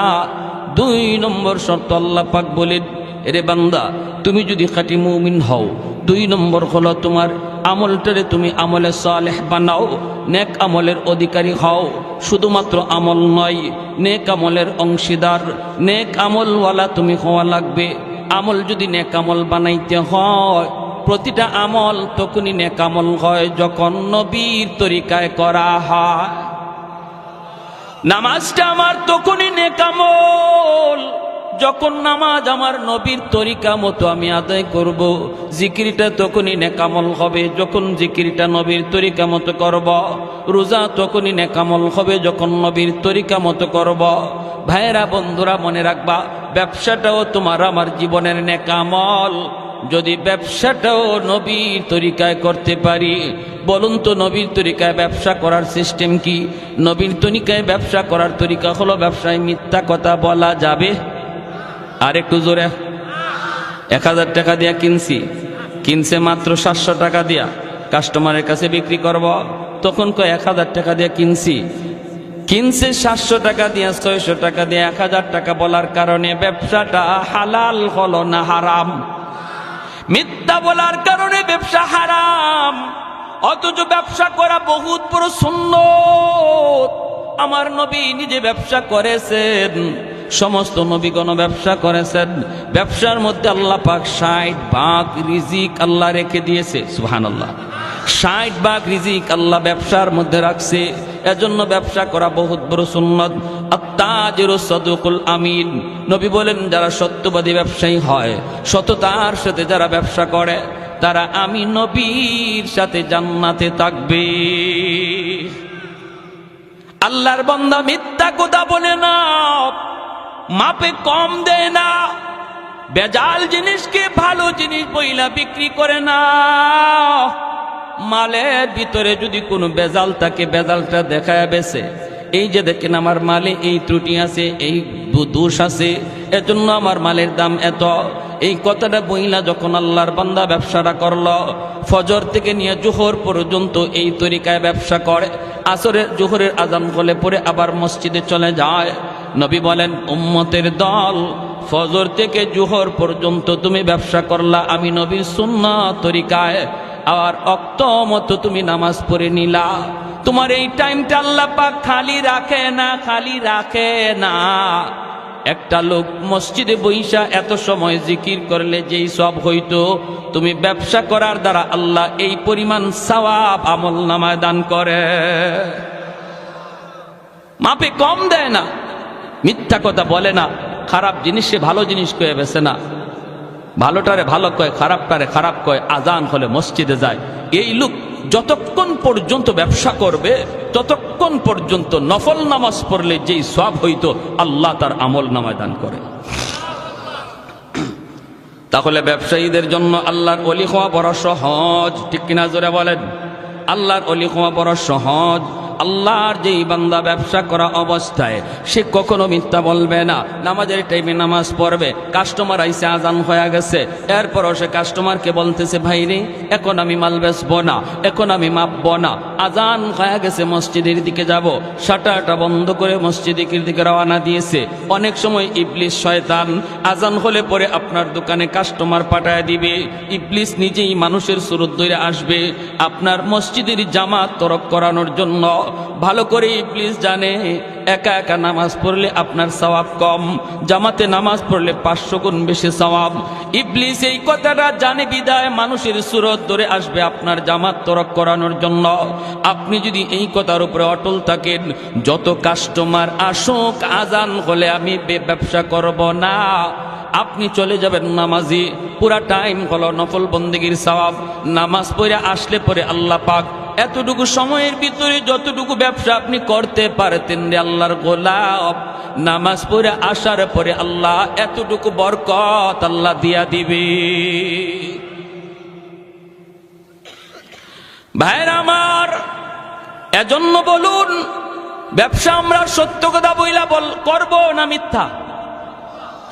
দুই নম্বর শর্ত আল্লাহ পাক বলেন, এরে বান্দা, তুমি যদি খাঁটি মুমিন হও, দুই নম্বর হলো তোমার আমলটারে তুমি আমলে সালেহ বানাও, নেক আমলের অধিকারী হও। শুধুমাত্র আমল নয়, নেক আমলের অংশীদার, নেক আমলওয়ালা তুমি হওয়া লাগবে। আমল যদি নেক আমল বানাইতে হয়, প্রতিটা আমল তখনই নেক আমল হয় যখন নবীর তরিকায় করা হয়। নামাজটা আমার তখনই নেক আমল যখন নামাজ আমার নবীর তরিকা মতো আমি আদায় করব। জিকিরটা তখনই নেক আমল হবে যখন জিকিরটা নবীর তরিকা মতো করব। রোজা তখনই নেক আমল হবে যখন নবীর তরিকা মতো করব। ভাইয়েরা বন্ধুরা মনে রাখবা, ব্যবসাটাও তোমার আমার জীবনের নেক আমল। যদি ব্যবসাটাও নবীর তরিকায় করতে পারি, বলুন তো নবীর তরিকায় ব্যবসা করার সিস্টেম কি? নবীর তরিকায় ব্যবসা করার তরিকা হলো ব্যবসায় মিথ্যা কথা বলা যাবে। আর একটু জোরে। 1000 টাকা দিয়া কিনছে মাত্র 700 টাকা দিয়া, কাস্টমারের কাছে বিক্রি করব, তখন কয় 1000 টাকা দিয়া কিনছে 700 টাকা দিয়া, 600 টাকা দিয়া, 1000 টাকা বলার কারণে ব্যবসাটা হালাল হলো না হারাম? মিথ্যা বলার কারণে ব্যবসা হারাম। অথচ ব্যবসা করা বহুত বড় সুন্নত। আমার নবী নিজে ব্যবসা করেছেন, সমস্ত নবীগণ ব্যবসা করেছেন। ব্যবসার মধ্যে আল্লাহ পাক 60 ভাগ রিজিক আল্লাহ রেখে দিয়েছে। সুবহানাল্লাহ, 60 ভাগ রিজিক আল্লাহ ব্যবসার মধ্যে রাখছে। এজন্য ব্যবসা করা বহুত বড় সুন্নত। আত-তাজিরু সাদুকুল আমিন, নবী বলেন যারা সত্যবাদী ব্যবসায়ী হয়, সততার সাথে যারা ব্যবসা করে, তারা আমি নবীর সাথে জান্নাতে থাকবে। আল্লাহর বান্দা মিথ্যা কথা বলে না, মাপে কম দেয় না, বেজাল জিনিসকে ভালো জিনিস বইলা বিক্রি করে না। মালের ভিতরে যদি কোনো বেজাল থাকে, বেজালটা দেখায় বেছে, এই যে দেখেন আমার মালে এই ত্রুটি আছে, এই দোষ আছে, এজন্য আমার মালের দাম এত। এই কথাটা বইলা যখন আল্লাহর বান্দা ব্যবসাটা করলো, ফজর থেকে নিয়ে জোহর পর্যন্ত এই তরিকায় ব্যবসা করে, আসরের জোহরের আজান হলে পরে আবার মসজিদে চলে যায়। নবী বলেন উম্মতের দল, ফজর থেকে জোহর পর্যন্ত তুমি ব্যবসা করলা আমি নবীর সুন্নাত তরিকায়, আর অক্ত মতো তুমি নামাজ পড়ে নিলা, তোমার এই টাইমটা আল্লাহ পাক খালি রাখে না। একটা লোক মসজিদে বইসা এত সময় জিকির করলে যেই সব হইতো, তুমি ব্যবসা করার দ্বারা আল্লাহ এই পরিমাণ সওয়াব আমল নামায় দান করে। মাপে কম দেয় না, মিথ্যা কথা বলে না, খারাপ জিনিসে ভালো জিনিস কয়ে বেছে না, ভালোটারে ভালো কয়, খারাপটারে খারাপ কয়। আজান হলে মসজিদে যায়। এই লোক যতক্ষণ পর্যন্ত ব্যবসা করবে, ততক্ষণ পর্যন্ত নফল নামাজ পড়লে যেই সওয়াব হইতো আল্লাহ তার আমল নামায় দান করে। তাহলে ব্যবসায়ীদের জন্য আল্লাহর ওলি হওয়া বড় সহজ, ঠিক কিনা জোরে বলেন? আল্লাহর ওলি হওয়া বড় সহজ। আল্লাহর যেই বান্দা ব্যবসা করা অবস্থায় সে কখনো মিথ্যা বলবে না, নামাজের টাইমে নামাজ পড়বে, কাস্টমার আইসে আজান হয়ে গেছে, এরপরও সে কাস্টমারকে বলতেছে ভাই রে এখন আমি মাল বেচবো না, এখন আমি মাপবো না, আজান হয়ে গেছে মসজিদের দিকে যাব, শাটারটা বন্ধ করে মসজিদের দিকে রওনা দিয়েছে। অনেক সময় ইবলিস শয়তান আজান হলে পরে আপনার দোকানে কাস্টমার পাঠায় দিবে, ইবলিস নিজেই মানুষের সুরত ধরে আসবে আপনার মসজিদের জামাত তরক করানোর জন্য। ভালো করে ইবলিস জানে একা একা নামাজ পড়লে আপনার সওয়াব কম, জামাতে নামাজ পড়লে 500 গুণ বেশি সওয়াব। ইবলিস এই কথাটা জানে বিদায় মানুষের সুরত ধরে আসবে আপনার জামাত তরক করানোর জন্য। আপনি যদি এই কথার উপরে অটল থাকেন, যত কাস্টমার আসুক আজান হলে আমি ব্যবসা করব না, আপনি চলে যাবেন নামাজি, পুরা টাইম হলো নফল বন্দেগীর সওয়াব। নামাজ পড়ে আসলে পরে আল্লাহ পাক এতটুকু সময়ের ভিতরে যতটুকু ব্যবসা আপনি করতে পারতেন রে আল্লাহর গোলাম, নামাজ পড়ে আসার পরে আল্লাহ এতটুকু বরকত আল্লাহ দিয়া দিবে। ভাইরা আমার, এজন্য বলুন ব্যবসা আমরা সত্য কথা বইলা করবো না মিথ্যা?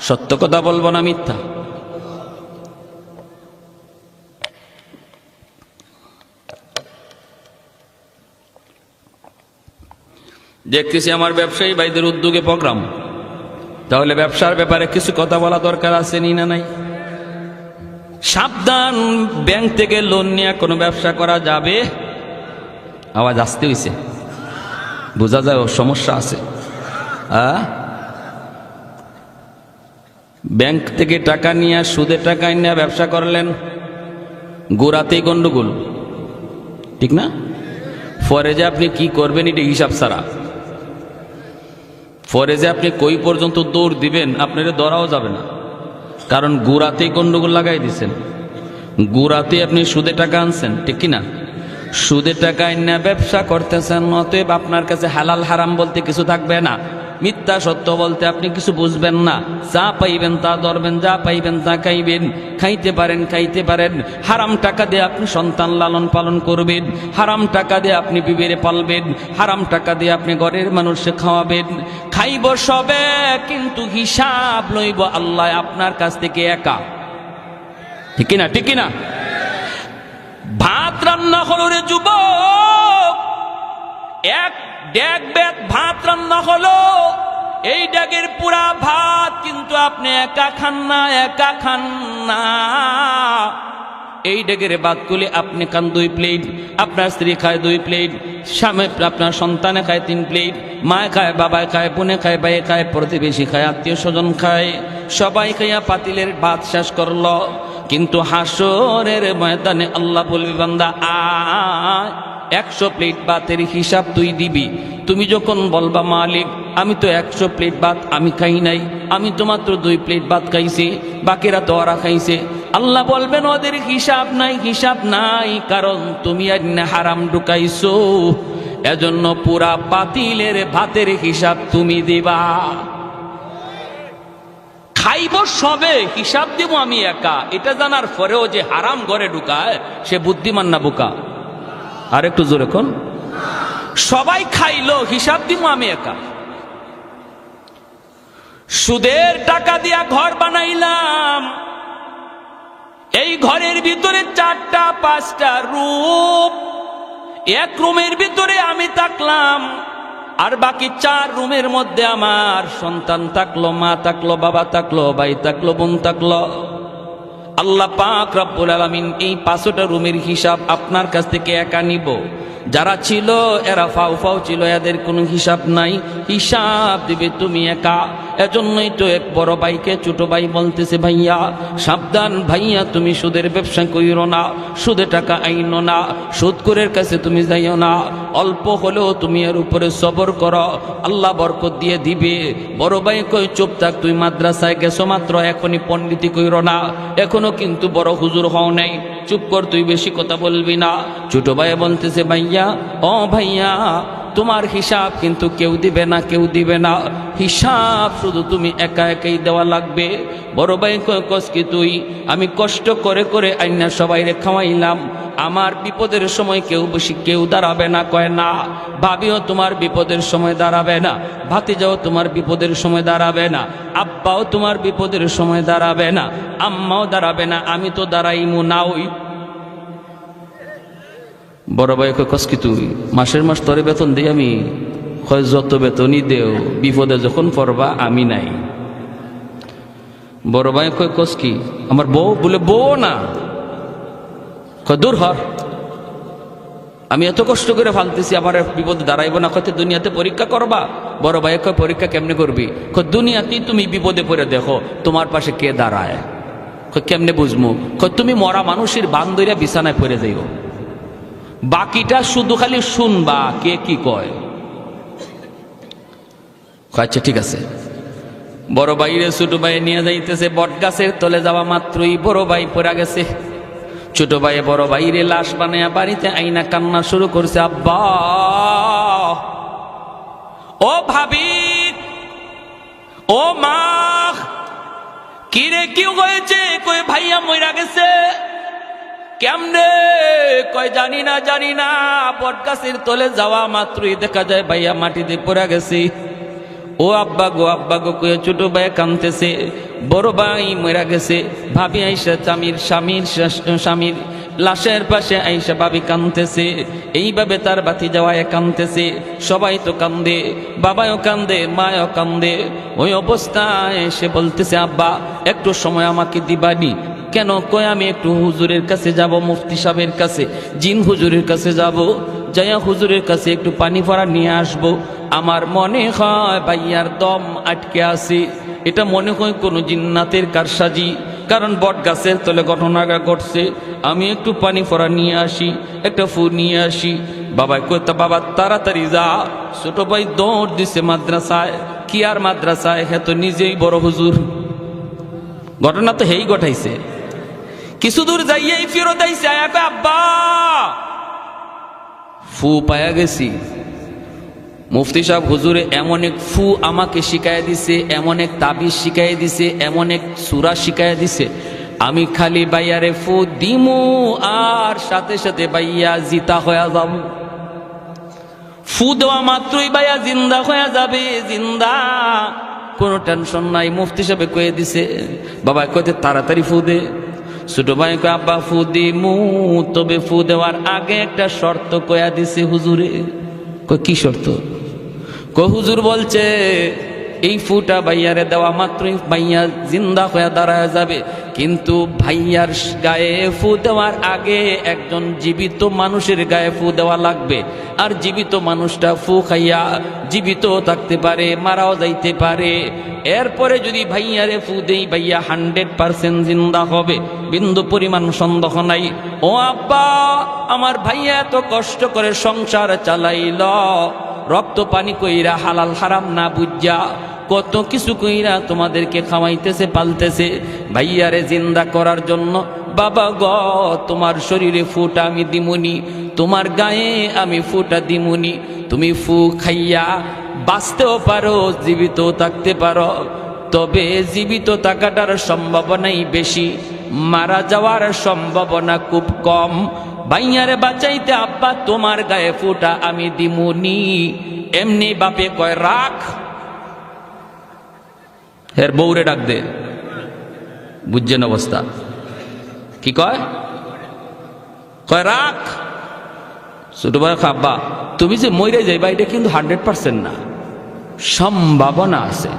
সত্য কথা বলবো না মিথ্যা? দেখতেছি আমার ব্যবসায়ী ভাইদের উদ্যোগে প্রোগ্রাম, তাহলে ব্যবসার ব্যাপারে কিছু কথা বলা দরকার আছে নি না নাই? সাবধান, ব্যাংক থেকে লোন নিয়ে কোনো ব্যবসা করা যাবে? আওয়াজ আসতে হইছে, বোঝা যায় সমস্যা আছে। ব্যাংক থেকে টাকা নিয়ে সুদে টাকা নিয়ে ব্যবসা করলেন, গোড়াতেই গন্ডগোল, ঠিক না? পরে যে আপনি কি করবেন এটা হিসাব ছাড়া, পরে যে আপনি কই পর্যন্ত দৌড় দিবেন আপনার ধরাও যাবে না, কারণ গোড়াতেই গন্ডগোল লাগাই দিচ্ছেন। গোড়াতে আপনি সুদে টাকা আনছেন, ঠিক কিনা? সুদে টাকা এনে ব্যবসা করতেছেন, অতএব আপনার কাছে হালাল হারাম বলতে কিছু থাকবে না। মিথ্যা সত্য বলতে আপনি কিছু বুঝবেন না। যা পাইবেন তা ধরবেন, যা পাইবেন তা খাইবেন। খাইতে পারেন। হারাম টাকা দিয়ে আপনি সন্তান লালন পালন করবেন, হারাম টাকা দিয়ে আপনি বিবিরে পালবেন, হারাম টাকা দিয়ে আপনি ঘরের মানুষকে খাওয়াবেন। খাইব সবে, কিন্তু হিসাব লইব আল্লাহ আপনার কাছ থেকে একা। ঠিক না? ভাত রান্না হলো রে যুবক, এক ড্যাগ ভাত রান্না হলো। এই ড্যাগের পুরা ভাত কিন্তু আপনি একা খান না। এই ড্যাগের ভাতগুলি আপনি খান 2 প্লেট, আপনার স্ত্রী খায় 2 প্লেট, স্বামী আপনার সন্তানে খায় 3 প্লেট, মা খায়, বাবা খায়, বোনে খায়, ভাই খায়, প্রতিবেশী খায়, আত্মীয় স্বজন খায়। সবাই খাইয়া পাতিলের ভাত শেষ করলো। কিন্তু হাসরের ময়দানে আল্লাহ বলবে, বান্দা আয়, 100 প্লেট ভাতের হিসাব তুই দিবি। তুমি যখন বলবা মালিক আমি তো 100 প্লেট ভাত আমি খাই নাই, আমি তো মাত্র 2 প্লেট ভাত খাইছি, বাকিরা তো ওরা খাইছে। আল্লাহ বলবেন ওদের হিসাব নাই, কারণ তুমি হারাম ঢুকাইছো, এজন্য পুরা পাতিলের ভাতের হিসাব তুমি দিবা। খাইব সবে, হিসাব দিব আমি একা, এটা জানার পরেও যে হারাম ঘরে ঢুকায় সে বুদ্ধিমান না বোকা? আর একটু জোরে কোন। সবাই খাইলো, হিসাব দিব আমি একা। সুদের টাকা দিয়া ঘর বানাইলাম, এই ঘরের ভিতরে 4টা 5টা রুম, এক রুমের ভিতরে আমি থাকলাম, আর বাকি 4 রুমের মধ্যে আমার সন্তান থাকলো, মা থাকলো, বাবা থাকলো, ভাই থাকলো, বোন থাকলো। আল্লাহ পাক রব্বুল আলামিন এই 5টা রুমের হিসাব আপনার কাছ থেকে একা নিব। যারা ছিল এরা ফাও ছিল, এদের কোনো হিসাব নাই, হিসাব দিবে তুমি একা। এজন্যই তো এক বড় ভাইকে ছোট ভাই বলতেছে, ভাইয়া সাবধান, ভাইয়া তুমি সুদের ব্যবসা কইরো না, সুদে টাকা আইনো না, সুদখোরের কাছে তুমি যাইও না, অল্প হলেও তুমি এর উপরে সবর করো, আল্লাহ বরকত দিয়ে দিবে। বড় ভাই কই চুপ থাক, তুই মাদ্রাসায় গেছো মাত্র, এখনই পণ্ডিতি কইরো না, এখনো কিন্তু বড় হুজুর হও নাই, চুপ কর, তুই বেশি কথা বলবি না। ছোট ভাই বলতেছে, ভাইয়া ও ভাইয়া তোমার হিসাব কিন্তু কেউ দিবে না, হিসাব শুধু তুমি একাই দেওয়া লাগবে। বড় ভাই কস কি তুই, আমি কষ্ট করে আইনা সবাইরে খাওয়াইলাম, আমার বিপদের সময় কেউ দাঁড়াবে না। কয় না, ভাবিও তোমার বিপদের সময় দাঁড়াবে না, ভাতিজাও তোমার বিপদের সময় দাঁড়াবে না, আব্বাও তোমার বিপদের সময় দাঁড়াবে না, আম্মাও দাঁড়াবে না, আমি তো দাঁড়াইমু না। ওই বড় ভাই কস কি তুই, মাসের মাস তোরে বেতন দিই আমি? হয় যত বেতনই দেও, বিপদে যখন পড়বা আমি নাই। বড় ভাই কস কি, আমার বউ? বলে বউ না, দূর হর, আমি এত কষ্ট করে ফালতেছি, আমার বিপদে দাঁড়াইব না। কত দুনিয়াতে পরীক্ষা করবা? বড় ভাই কয় পরীক্ষা কেমনে করবি? দুনিয়াতেই তুমি বিপদে পড়ে দেখো তোমার পাশে কে দাঁড়ায়। কেমনে বুঝবো? তুমি মরা মানুষের বান ধইরা বিছানায় পড়ে যাইও, বাকিটা শুধু খালি শুনবা কে কি কয়। আচ্ছা ঠিক আছে। বড় ভাইরে ছোট ভাই নিয়ে যাইতেছে, বট গাছের তলে যাওয়া মাত্রই বড় ভাই পড়ে গেছে। ছোট ভাই বড় ভাইরে লাশ বানায়া বাড়িতে আইনা কান্না শুরু করছে, আব্বা ও ভাবি ও মা, কিরে কি হয়েছে? কই ভাইয়া মইরা গেছে। কেমনে? কয় জানি না, বট গাছের তলে যাওয়া মাত্রই দেখা যায় ভাইয়া মাটিতে পড়ে গেছে। ও আব্বা গো কয়ে ছোট ভাই কাঁদতেছে, বড় ভাই মরে গেছে। ভাবি আইসা স্বামীর লাশের পাশে আইসা ভাবি কাঁদতেছে, এইভাবে তার বাতি যাওয়ায় কাঁদতেছে। সবাই তো কান্দে, বাবাও কান্দে, মাও কান্দে। ওই অবস্থায় সে বলতেছে, আব্বা একটু সময় আমাকে দিবানি? কেন? কয় আমি একটু হুজুরের কাছে যাব, মুফতি সাহেবের কাছে, জিন হুজুরের কাছে যাব, যাইয়া হুজুরের কাছে একটু পানি ভরা নিয়ে আসব। আমার মনে হয় ভাইয়ার দম আটকে আছে, এটা মনে হয় কোনো জিন্নাতের কারসাজি, কারণ বট গাছের তলে ঘটনাটা ঘটছে। আমি একটু পানি ভরা নিয়ে আসি, একটা ফু নিয়ে আসি। বাবাই কইতা, বাবা তাড়াতাড়ি যা। ছোট ভাই দৌড় দিছে মাদ্রাসায়। কি আর মাদ্রাসায়, হ্যাঁ তো নিজেই বড় হুজুর। ঘটনা তো হেই ঘটাইছে। কিছু দূর যাইয়াই ফেরত আইছে, আব্বা ফু পায়া গেছি। মুফতি সাহেব হুজুরে এমন এক ফু আমাকে শিখাই দিছে, এমন এক তাবিজ শিখাই দিছে, এমন এক সূরা শিখাই দিছে, আমি খালি বাইয়ারে ফু দিমু আর সাথে সাথে বাইয়া জিতা হয়ে যাব। ফু দেওয়া মাত্রই বাইয়া জিন্দা হয়ে যাবে, জিন্দা, কোনো টেনশন নাই। মুফতি সাহেব কয়ে দিছে। বাবা কইতে তাড়াতাড়ি ফু দে। ছোট ভাই কয় আব্বা ফু দিমু, তবে ফু দেওয়ার আগে একটা শর্ত কয়া দিছে হুজুরে। কয় কি শর্ত? কয় হুজুর বলছে এই ফুটা ভাইয়ারে দেওয়া মাত্রই ভাইয়া জিন্দা হয়ে দাঁড়ায় যাবে, কিন্তু ভাইয়ার গায়ে ফু দেওয়ার আগে একজন জীবিত মানুষের গায়ে ফু দেওয়া লাগবে। আর জীবিত মানুষটা ফু খাইয়া জীবিত থাকতে পারে, মারাও যাইতে পারে। এরপরে যদি ভাইয়ারে ফু দেই ভাইয়া 100% জিন্দা হবে, বিন্দু পরিমাণ সন্দেহ নাই। ও আব্বা, আমার ভাইয়া এত কষ্ট করে সংসার চালাইল, রক্ত পানি কইরা হালাল হারাম না বুঝা কত কিছু কইরা তোমাদেরকে খাওয়াইতেছে, পালতেছে ভাইয়ারে জিন্দা করার জন্য। বাবা গ, তোমার শরীরে ফুটা আমি দিমুনি, তোমার গায়ে আমি ফুটা দিমুনি। তুমি ফু খাইয়া বাঁচতেও পারো, জীবিত থাকতে পারো, তবে জীবিত থাকাটার সম্ভাবনাই বেশি, মারা যাওয়ার সম্ভাবনা খুব কম। ভাইয়ারে বাঁচাইতে আব্বা তোমার গায়ে ফুটা আমি দিমুনি। এমনি বাপে কয় রাখ, হের বউরে ডাক দে। বুঝছেন অবস্থা? কি কয়? কয় রাখ। ছোট ভাই আব্বা তুমি যে মরে যাইবা এটা কিন্তু 100% না, সম্ভাবনা আছে,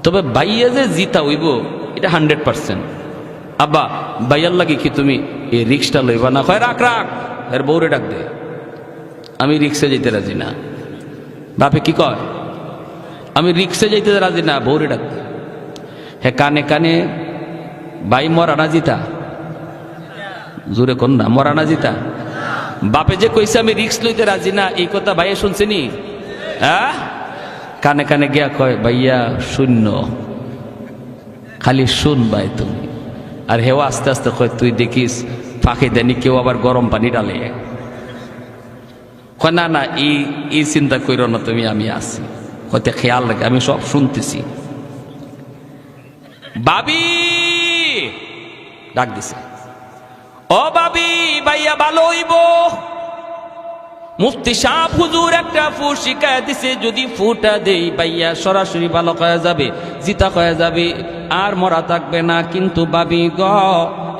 তবে ভাইয়া যে জিতা হইব এটা 100%। আব্বা ভাইয়ার লাগে কি তুমি এই রিক্সটা লইবা না? কয় রাখ রাখ, এর বউরে ডাক দে। আমি রিক্সে যেতে রাজি না। বাপে কি কয়? আমি রিক্সে যেতে রাজি না, বউরে ডাক দে। হে কানে কানে ভাই মরা না জিতা? জোরে কোন না, মরা না জিতা? বাপে যে কইছে আমি রিক্স লইতে রাজি না, এই কথা ভাইয়া শুনছেনি? হ্যাঁ, কানে কানে গিয়া কয় ভাইয়া শূন্য, খালি শুন ভাই তুমি। আর হেও আস্তে আস্তে কয় তুই দেখিস ফাঁকে দেনি কেউ আবার গরম পানি ডালে। কয় না না, এই চিন্তা কইরো না তুমি, আমি আছি, হয়তো খেয়াল রাখে, আমি সব শুনতেছি। বাবি ডাক দিছে, ও বাবি ভাইয়া ভালো হইব। মুফতি সাহেব হুজুর একটা ফু শিখায় দিছে, যদি ফুটা দেই ভাইয়া সরাসরি ভালো হয়ে যাবে, জিতা হয়ে যাবে, আর মরা থাকবে না। কিন্তু বাবি গ,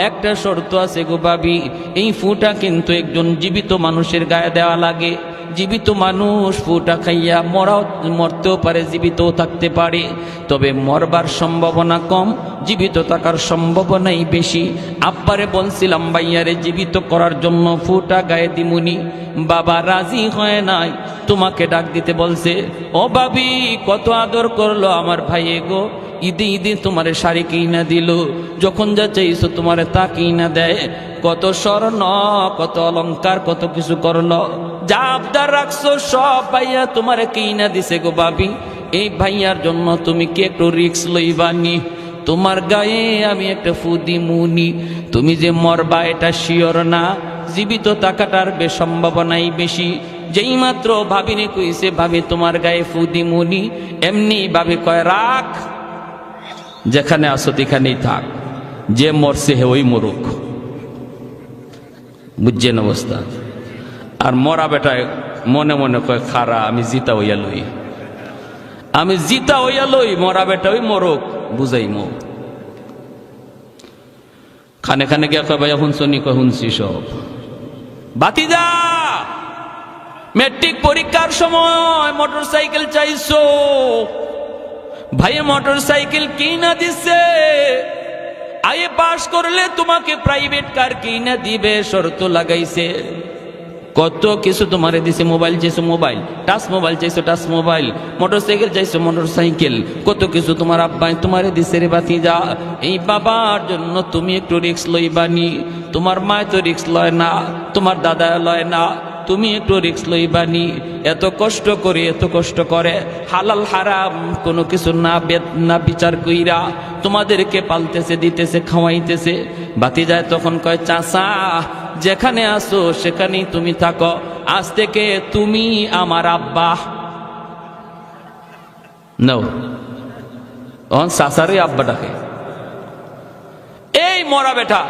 একটা শর্ত আছে গো বাবি, এই ফুটা কিন্তু একজন জীবিত মানুষের গায়ে দেওয়া লাগে। জীবিত মানুষ ফুটা খাইয়া মরতেও পারে, জীবিতও থাকতে পারে, তবে মরবার সম্ভাবনা কম, জীবিত থাকার সম্ভাবনাই বেশি। আব্বারে বলছিলাম ভাইয়ারে জীবিত করার জন্য ফুটা গায়ে দিমুনি, বাবা রাজি হয় নাই, তোমাকে ডাক দিতে বলছে। ও বাবি কত আদর করলো আমার ভাইয়ে গো, ঈদে ঈদে তোমারে শাড়ি কিনা দিল, যখন যা চাইছো তোমারে তা কিনা দেয়, কত স্বর্ণ কত অলংকার কত কিছু করলো, যা আবদার রাখছো সব ভাইয়া তোমারে কিনা দিছে গো বাবি। এই ভাইয়ার জন্য তুমি কি একটু রিক্স লইবানি? তোমার গায়ে আমি একটা ফু দিমুনি, তুমি যে মরবা এটা শিওর না, জীবিত থাকাটার সম্ভাবনাই বেশি। যেই মাত্র ভাবিনে কইছে ভাবি তোমার গায়ে ফু দিমুনি, এমনি ভাবি কয় রাখ, যেখানে আসো সেখানেই থাক, যে মরছে হে ওই মরুক। বুঝছেন অবস্থা? আর মরা বেটায় মনে মনে কয় খারা আমি জিতা হইয়া লই, আমি জিতা হইয়া লই, মরা বেটা ওই মরুক, বুঝাই মো। খানে খানে গিয়া কয় ভাইয়া শুনছনি? কয় শুনছি সব। বাতিজা মেট্রিক পরীক্ষার সময় মোটর সাইকেল চাইছো, ভাই মোটর সাইকেল কিনা দিছে, আইএ পাস করলে তোমাকে প্রাইভেট কার কিনা দিবে, শর্ত লাগাইছে, কত কিছু তোমারে দিছে। মোবাইল চাইছো মোবাইল, টাচ মোবাইল চাইছো টাচ মোবাইল, মোটর সাইকেল চাইছো মোটর সাইকেল, কত কিছু তোমার আব্বাই তোমারে দিছে রে বাতিজা। এই বাবার জন্য তুমি একটু রিক্স লইবানি, তোমার মায় তো রিক্স লয় না, তোমার দাদা লয় না, তুমি একটু রিক্স লইবানি। এত কষ্ট করে এত কষ্ট করে হালাল হারাম কোনো কিছু না বিচার কইরা তোমাদেরকে পালতেছে, দিতেছে, খাওয়াইতেছে। বাতি যায় তখন কয় চাচা যেখানে আসো সেখানেই তুমি থাকো, আজ থেকে তুমি আমার আব্বা। নাও তখন সাসারে আব্বা ডাকে। এই মরা বেটা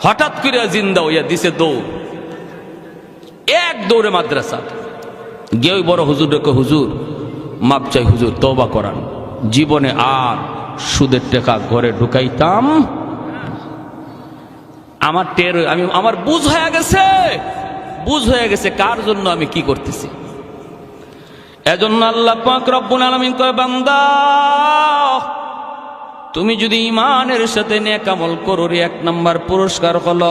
হঠাৎ করে জিন্দা হইয়া দিছে দৌড়, এক দৌড়ে মাদ্রাসা গিয়ে বড় হুজুর রেখে, হুজুর মাপ চাই হুজুর, তওবা করান, জীবনে আর সুদের টাকা ঘরে ঢুকাইতাম। আমার বুঝ হয়ে গেছে কার জন্য আমি কি করতেছি। এজন্য আল্লাহ পাক রব্বুল আলামিন কয়, বান্দা তুমি যদি ঈমানের সাথে নেক আমল করো রে, এক নাম্বার পুরস্কার হলো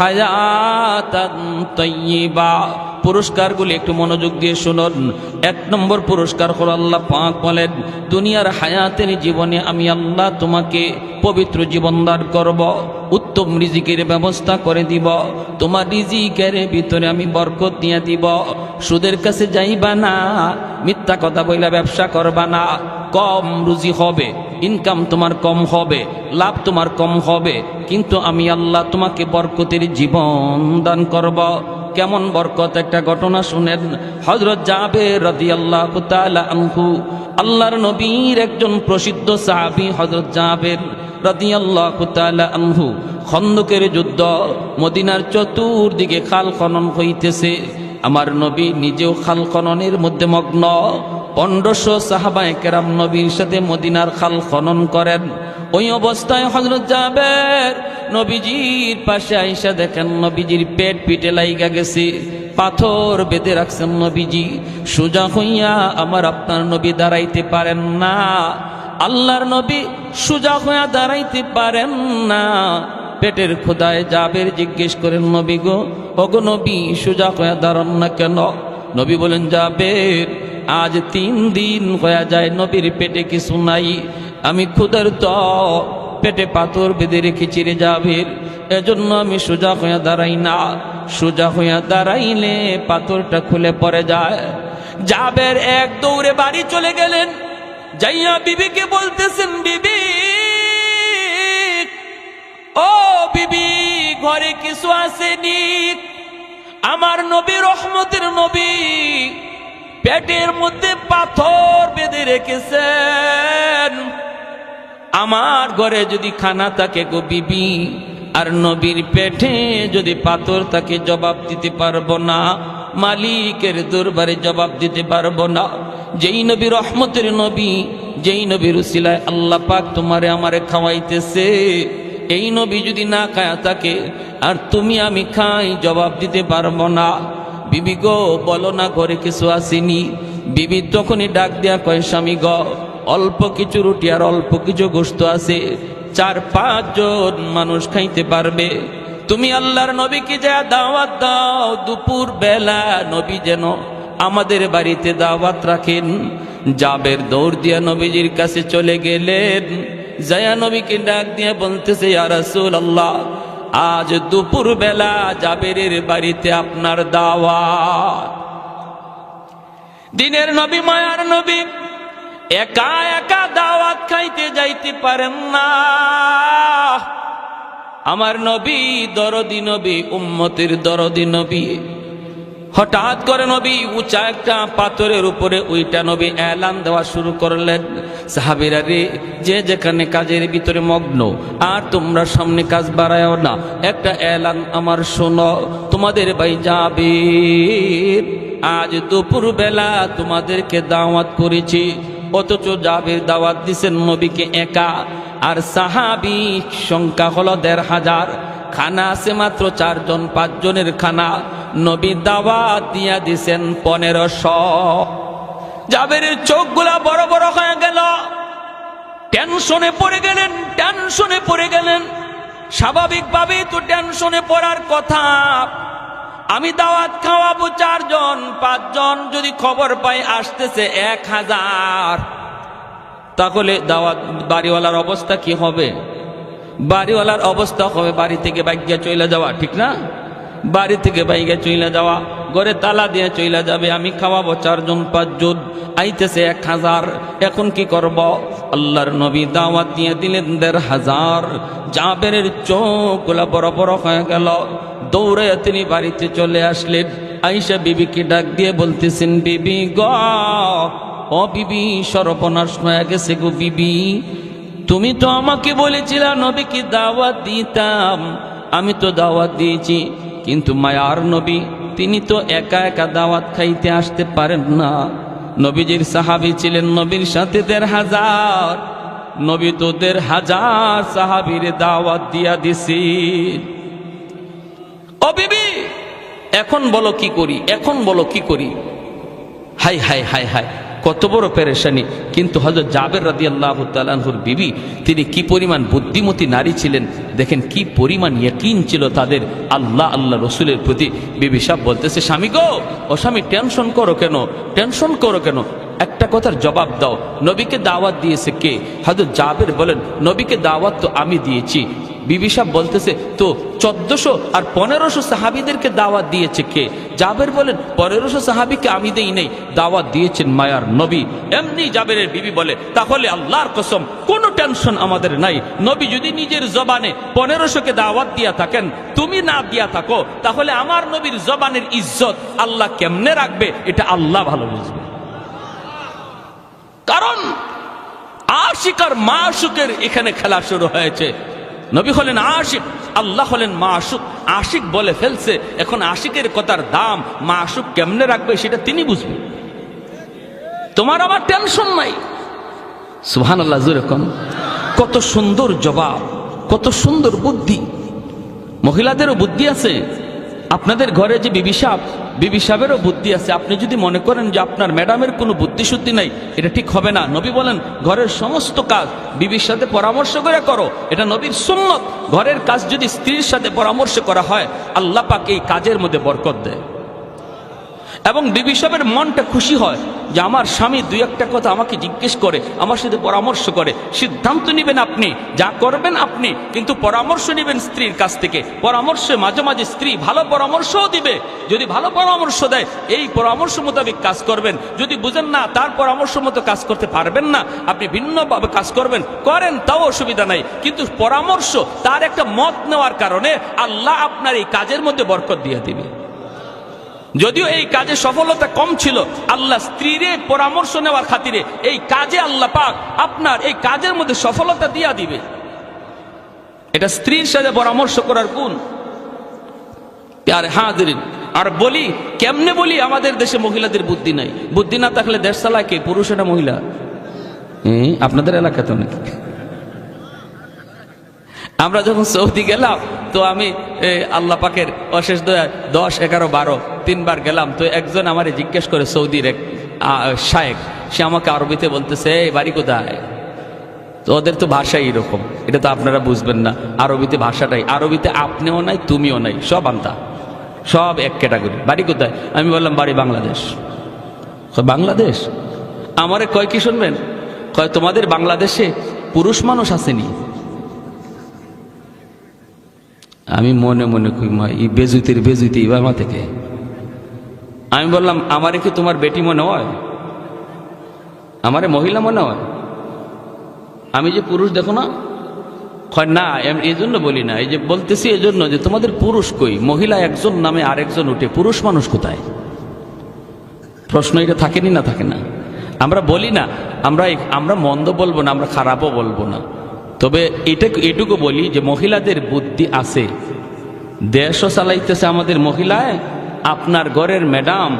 হায়াতান তাইয়্যিবা। পুরস্কারগুলি একটু মনোযোগ দিয়ে শুনুন। এক নম্বর পুরস্কার হলো আল্লাহ পাক বলেন, দুনিয়ার হায়াতের জীবনে আমি আল্লাহ তোমাকে পবিত্র জীবন দান করব, উত্তম রিজিকের ব্যবস্থা করে দিব, তোমার রিজিকের ভিতরে আমি বরকত দিয়ে দিব। সুদের কাছে যাইবা না, মিথ্যা কথা বইলা ব্যবসা করবা না, কম রুজি হবে, ইনকাম তোমার কম হবে, লাভ তোমার কম হবে, কিন্তু আমি আল্লাহ তোমাকে বরকতের জীবন দান করব। কেমন বরকত? একটা ঘটনা শুনেন। হযরত জাবের রাদিয়াল্লাহু তাআলা আনহু, আল্লাহর নবীর একজন প্রসিদ্ধ সাহাবী হযরত জাবের রাদিয়াল্লাহু তাআলা আনহু, খন্দকের যুদ্ধ, মদিনার চতুর্দিকে খাল খনন হইতেছে, আমার নবী নিজেও খাল খননের মধ্যে মগ্ন। 1500 সাহাবায়ে কেরাম নবীর সাথে মদিনার খাল খনন করেন। ওই অবস্থায় হযরত জাবের নবীজির পাশে আইসা দেখেন নবীজির পেট পিটে লাইগা গেছে, পাথর বেঁধে রাখছেন নবীজি। সোজা হইয়া আমার আপনার নবী দাঁড়াইতে পারেন না, আল্লাহর নবী সোজা হইয়া দাঁড়াইতে পারেন না। পেটের খোদায় জাবের জিজ্ঞেস করেন, নবী গো, ওগো নবী, সোজা হইয়া দাঁড়ান না কেন? নবী বলেন, জাবের আজ 3 দিন হয়ে যায় নবীর পেটে কিছু নাই, আমি ক্ষুধার্ত, পেটে পাথর বেঁধে রেখেছি রে জাবের, এজন্য আমি সোজা হইয়া দাঁড়াই না, সোজা হইয়া দাঁড়াইলে পাথরটা খুলে পড়ে যায়। জাবের এক দৌড়ে বাড়ি চলে গেলেন, যাইয়া বিবিকে বলতেছেন, বিবি ও বিবি, ঘরে কিছু আসেনি, আমার নবী রহমতের নবী পেটের মধ্যে পাথর বেঁধে রেখেছেন, আমার ঘরে যদি খানা থাকে গো বিবি, আর নবীর পেটে যদি পাথর থাকে, জবাব দিতে পারবো না, মালিকের দরবারে জবাব দিতে পারবো না। যেই নবী রহমতের নবী, যেই নবীর উসিলায় আল্লাহ পাক তোমারে আমারে খাওয়াইতেছে, এই নবী যদি না খায়া থাকে আর তুমি আমি খাই, জবাব দিতে পারবো না। বিবি গো, বলো না ঘরে কিছু আসেনি? বিবি তখনই ডাক দেয়া কয়, স্বামী গো, অল্প কিছু রুটি আর অল্প কিছু গোশত আছে, 4-5 জন মানুষ খাইতে পারবে। তুমি আল্লাহর নবীকে যা দাওয়াত দাও, দুপুর বেলা নবী যেন আমাদের বাড়িতে দাওয়াত রাখেন। জাবের দৌড় দিয়া নবীজির কাছে চলে গেলেন, যায়া নবীকে ডাক দিয়া বলতেছে, ইয়া রাসূলুল্লাহ, আজ দুপুর বেলা জাবেরের বাড়িতে আপনার দাওয়াত। দিনের নবী, মায়ার নবী, একা একা দাওয়াত খাইতে যাইতে পারেন না। আমার নবী দরদি নবী, উম্মতের দরদি নবী। হঠাৎ করে নবী উঁচা একটা পাথরের উপরে উইটা নবী এলান দেওয়া শুরু করলেন, সাহাবীরা রে, যে যেখানে কাজের ভিতরে মগ্ন, আর তোমরা সামনে কাজ বাড়ায়ও না, একটা এলান আমার শোনো, তোমাদের ভাই জাবের আজ দুপুর বেলা তোমাদেরকে দাওয়াত করেছি। অথচ জাবের দাওয়াত দিছেন নবীকে একা, আর সাহাবী সংখ্যা হলো 1500, খানা আছে মাত্র 4 জন 5 জনের খানা, নবী দাওয়াত দিয়া দিছেন 1500। জাবেরের চোখগুলা বড় বড় হয়ে গেল, টেনশনে পড়ে গেলেন। স্বাভাবিকভাবেই তো টেনশনে পড়ার কথা, আমি দাওয়াত খাওয়াবো 4 জন 5 জন, যদি খবর পাই আসতেছে 1000, তাহলে দাওয়াত বাড়িওয়ালার অবস্থা কি হবে? বাড়িওয়ালার অবস্থা হবে বাড়ি থেকে বাইকিয়া চলে যাওয়া, ঠিক না? বাড়ি থেকে বাইকে চইলা যাওয়া, ঘরে তালা দিয়ে চইলা যাবে, আমি খাওয়াবো 4 জন 5 জন, আইতেছে 1000। এখন কি করব? আল্লাহর নবী দাওয়াত দিয়ে দিলেন 1500। জাবেরের চোখগুলা বড় বড় হয়ে গেল। দৌড়ে তিনি বাড়িতে চলে আসলেন। আয়েশা বিবিকে ডাক দিয়ে বলতেছেন, বিবি গো, ও বিবি, সর্বনাশ হয়ে গেছে গো বিবি। তুমি তো আমাকে বলেছিলা নবীকে দাওয়াত দিতাম, আমি তো দাওয়াত দিয়েছি, কিন্তু মায়ার নবী তিনি তো একা একা দাওয়াত খাইতে আসতে পারেন না। নবীজির সাহাবী ছিলেন নবীর সাথে 1500, নবী তো 1500 সাহাবীর দাওয়াত দিয়া দিছি। ও বিবি, এখন বলো কি করি, এখন বলো কি করি? হাই হাই হাই হাই, কত বড় পেরেশানি। কিন্তু হযরত জাবের রাদিয়াল্লাহু তাআলা আনহুর বিবি, তিনি কি পরিমাণ বুদ্ধিমতী নারী ছিলেন দেখেন, কি পরিমাণ ইয়াকিন ছিল তাদের আল্লাহ রসুলের প্রতি। বিবি সাহেব বলতেছে, স্বামী গো, ও স্বামী, টেনশন করো কেন, টেনশন করো কেন? একটা কথার জবাব দাও, নবীকে দাওয়াত দিয়েছে কে? হযরত জাবের বলেন, নবীকে দাওয়াত তো আমি দিয়েছি। বিবি সাহেব বলতেছে, তো 1400 আর 1500 সাহাবীদেরকে দাওয়াত দিয়েছে কে? জাবের বলেন, 1500 সাহাবীকে আমি দেই নাই, দাওয়াত দিয়েছেন মায়ার নবী। এমনি জাবেরের বিবি বলে, তাহলে আল্লাহর কসম কোনো টেনশন আমাদের নাই। নবী যদি নিজের জবানে 1500কে দাওয়াত দিয়া থাকেন, তুমি না দিয়া থাকো, তাহলে আমার নবীর জবানের ইজ্জত আল্লাহ কেমনে রাখবে এটা আল্লাহ ভালো বুঝবে। কারণ আশিক আর মাশুকের এখানে খেলা শুরু হয়েছে। নবী হলেন আশিক, আল্লাহ হলেন মাশুক। আশিক বলে ফেলছে, এখন আশিকের কথার দাম মাশুক কেমনে রাখবে সেটা তিনি বুঝবেন। তোমার আমার টেনশন নাই। সুবহানাল্লাহ, যেরকম কত সুন্দর জবাব, কত সুন্দর বুদ্ধি। মহিলাদেরও বুদ্ধি আছে। আপনাদের ঘরে যে বিবি সাহেবেরও বুদ্ধি আছে। আপনি যদি মনে করেন যে আপনার ম্যাডামের কোনো বুদ্ধি শুদ্ধি নাই, এটা ঠিক হবে না। নবী বলেন, ঘরের সমস্ত কাজ বিবির সাথে পরামর্শ করে করো, এটা নবীর সুন্নত। ঘরের কাজ যদি স্ত্রীর সাথে পরামর্শ করা হয়, আল্লাহ পাক এই কাজের মধ্যে বরকত দেয় এবং বিবি সাহেবের মনটা খুশি হয় যে আমার স্বামী 2-1টা কথা আমাকে জিজ্ঞেস করে, আমার সাথে পরামর্শ করে। সিদ্ধান্ত নেবেন আপনি, যা করবেন আপনি, কিন্তু পরামর্শ নেবেন স্ত্রীর কাছ থেকে। পরামর্শে মাঝে মাঝে স্ত্রী ভালো পরামর্শও দিবে। যদি ভালো পরামর্শ দেয়, এই পরামর্শ মোতাবেক কাজ করবেন। যদি বুঝেন না তার পরামর্শ মতো কাজ করতে পারবেন না, আপনি ভিন্নভাবে কাজ করবেন, করেন, তাও অসুবিধা নাই। কিন্তু পরামর্শ, তার একটা মত নেওয়ার কারণে আল্লাহ আপনার এই কাজের মধ্যে বরকত দিয়ে দিবে। যদিও এই কাজে সফলতা কম ছিল, আল্লাহ স্ত্রীর পরামর্শ নেওয়ার খাতিরে এই কাজে আল্লাহ পাক আপনার এই কাজের মধ্যে সফলতা দিয়া দিবে। এটা স্ত্রীর সাথে পরামর্শ করার গুণ। প্যারে হাজিরিন, আর বলি কেমনে বলি, আমাদের দেশে মহিলাদের বুদ্ধি নাই। বুদ্ধি না থাকলে দেশ চালায় কে? পুরুষ না মহিলা? আপনাদের এলাকাতে নাকি? আমরা যখন সৌদি গেলাম, তো আমি আল্লাহ পাকের অশেষ দয়া 10, 11, 12 3বার গেলাম। তো একজন আমারে জিজ্ঞেস করে, সৌদির এক শায়েখ, সে আমাকে আরবিতে বলতেছে, এই বাড়ি কোথায়? তো ওদের তো ভাষাই এরকম, এটা তো আপনারা বুঝবেন না। আরবিতে ভাষাটাই, আরবিতে আপনিও নাই তুমিও নাই, সব আন্তা, সব এক ক্যাটাগরি। বাড়ি কোথায়? আমি বললাম বাড়ি বাংলাদেশ। বাংলাদেশ? আমারে কয় কি শুনবেন? কয় তোমাদের বাংলাদেশে পুরুষ মানুষ আসেনি? আমি মনে মনে কই, মা এই বেজুতি বাবা থেকে। আমি বললাম, আমারে কি তোমার বেটি মনে হয়? আমারে মহিলা মনে হয়? আমি যে পুরুষ দেখো না? কয় না, এই জন্য বলি না, এই যে বলতেছি এই জন্য যে তোমাদের পুরুষ কই, মহিলা একজন নামে আরেকজন উঠে, পুরুষ মানুষ কোথায়? প্রশ্ন এটা থাকেনি না? থাকে না? আমরা বলি না, আমরা মন্দ বলবো না, আমরা খারাপও বলবো না, তবে এটুকু বলি যে মহিলাদের বুদ্ধি আছে। দেশও চালাইতেছে আমাদের মহিলায়। আপনার ঘরের ম্যাডাম,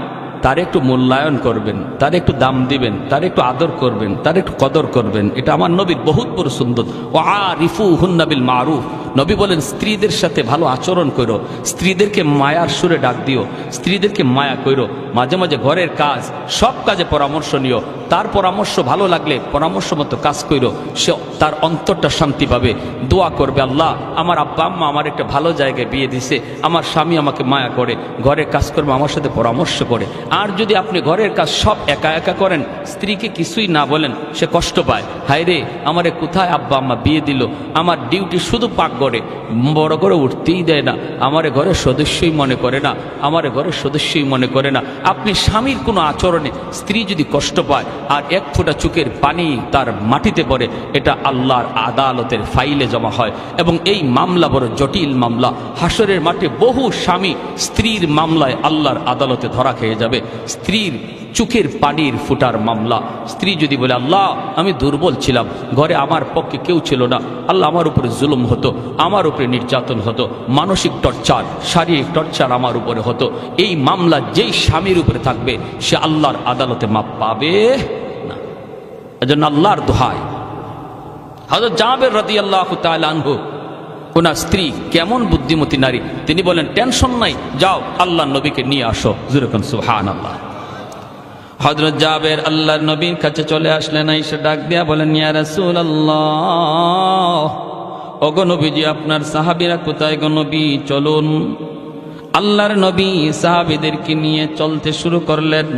তার একটু মূল্যায়ন করবেন, তার একটু দাম দিবেন, তার একটু আদর করবেন, তার একটু কদর করবেন। এটা আমার নবীর বহুত বড় সুন্দর। ও আরিফু হুন্না বিল মারুফ, নবী বলেন স্ত্রীদের সাথে ভালো আচরণ করো, স্ত্রীদেরকে মায়ার সুরে ডাক দিও, স্ত্রীদেরকে মায়া করো। মাঝে মাঝে ঘরের কাজ, সব কাজে পরামর্শ নিও। তার পরামর্শ ভালো লাগলে পরামর্শ মতো কাজ করো, সে তার অন্তরটা শান্তি পাবে। দোয়া করবে, আল্লাহ আমার আব্বা আম্মা আমার একটা ভালো জায়গায় বিয়ে দিছে, আমার স্বামী আমাকে মায়া করে, ঘরের কাজ করবে, আমার সাথে পরামর্শ করে। আর যদি আপনি ঘরের কাজ সব একা একা করেন, স্ত্রীকে কিছুই না বলেন, সে কষ্ট পায়। হায় রে, আমারে কোথায় আব্বা আম্মা বিয়ে দিল, আমার ডিউটি শুধু পাক করে, বড় করে উঠতেই দেয় না, আমার ঘরের সদস্যই মনে করে না, আমার ঘরের সদস্যই মনে করে না। আপনি স্বামীর কোনো আচরণে স্ত্রী যদি কষ্ট পায় আর এক ফোঁটা চোখের পানি তার মাটিতে পড়ে, এটা আল্লাহর আদালতের ফাইলে জমা হয় এবং এই মামলা বড় জটিল মামলা। হাসরের মাঠে বহু স্বামী স্ত্রীর মামলায় আল্লাহর আদালতে ধরা খেয়ে যাবে। স্ত্রীর চোখের পানির ফুটার মামলা। স্ত্রী যদি বলে, আল্লাহ আমি দুর্বল ছিলাম, ঘরে আমার পক্ষে কেউ ছিল না, আল্লাহ আমার উপরে জুলুম হতো, আমার উপরে নির্যাতন হতো, মানসিক টর্চার, শারীরিক টর্চার আমার উপরে হতো, এই মামলা যেই স্বামীর উপরে থাকবে সে আল্লাহর আদালতে মাপ পাবে না। এজন্য আল্লাহর দোহাই, হযরত জাবের রাদিয়াল্লাহু তাআলা আনহু, ওনার স্ত্রী কেমন বুদ্ধিমতী নারী, তিনি বলেন টেনশন নাই, যাও আল্লাহর নবীকে নিয়ে আসো। জুরকুন সুবহানাল্লাহ। হযরত জাবের আল্লাহর নবীর কাছে চলে আসলেন, এসে ডাক দিয়া বলেন, ইয়া রাসূলুল্লাহ, ওগো নবীজি আপনার সাহাবীরা কোথায় গো নবী, চলুন। আল্লাহর নবী সাহাবীদেরকে নিয়ে চলতে শুরু করলেন।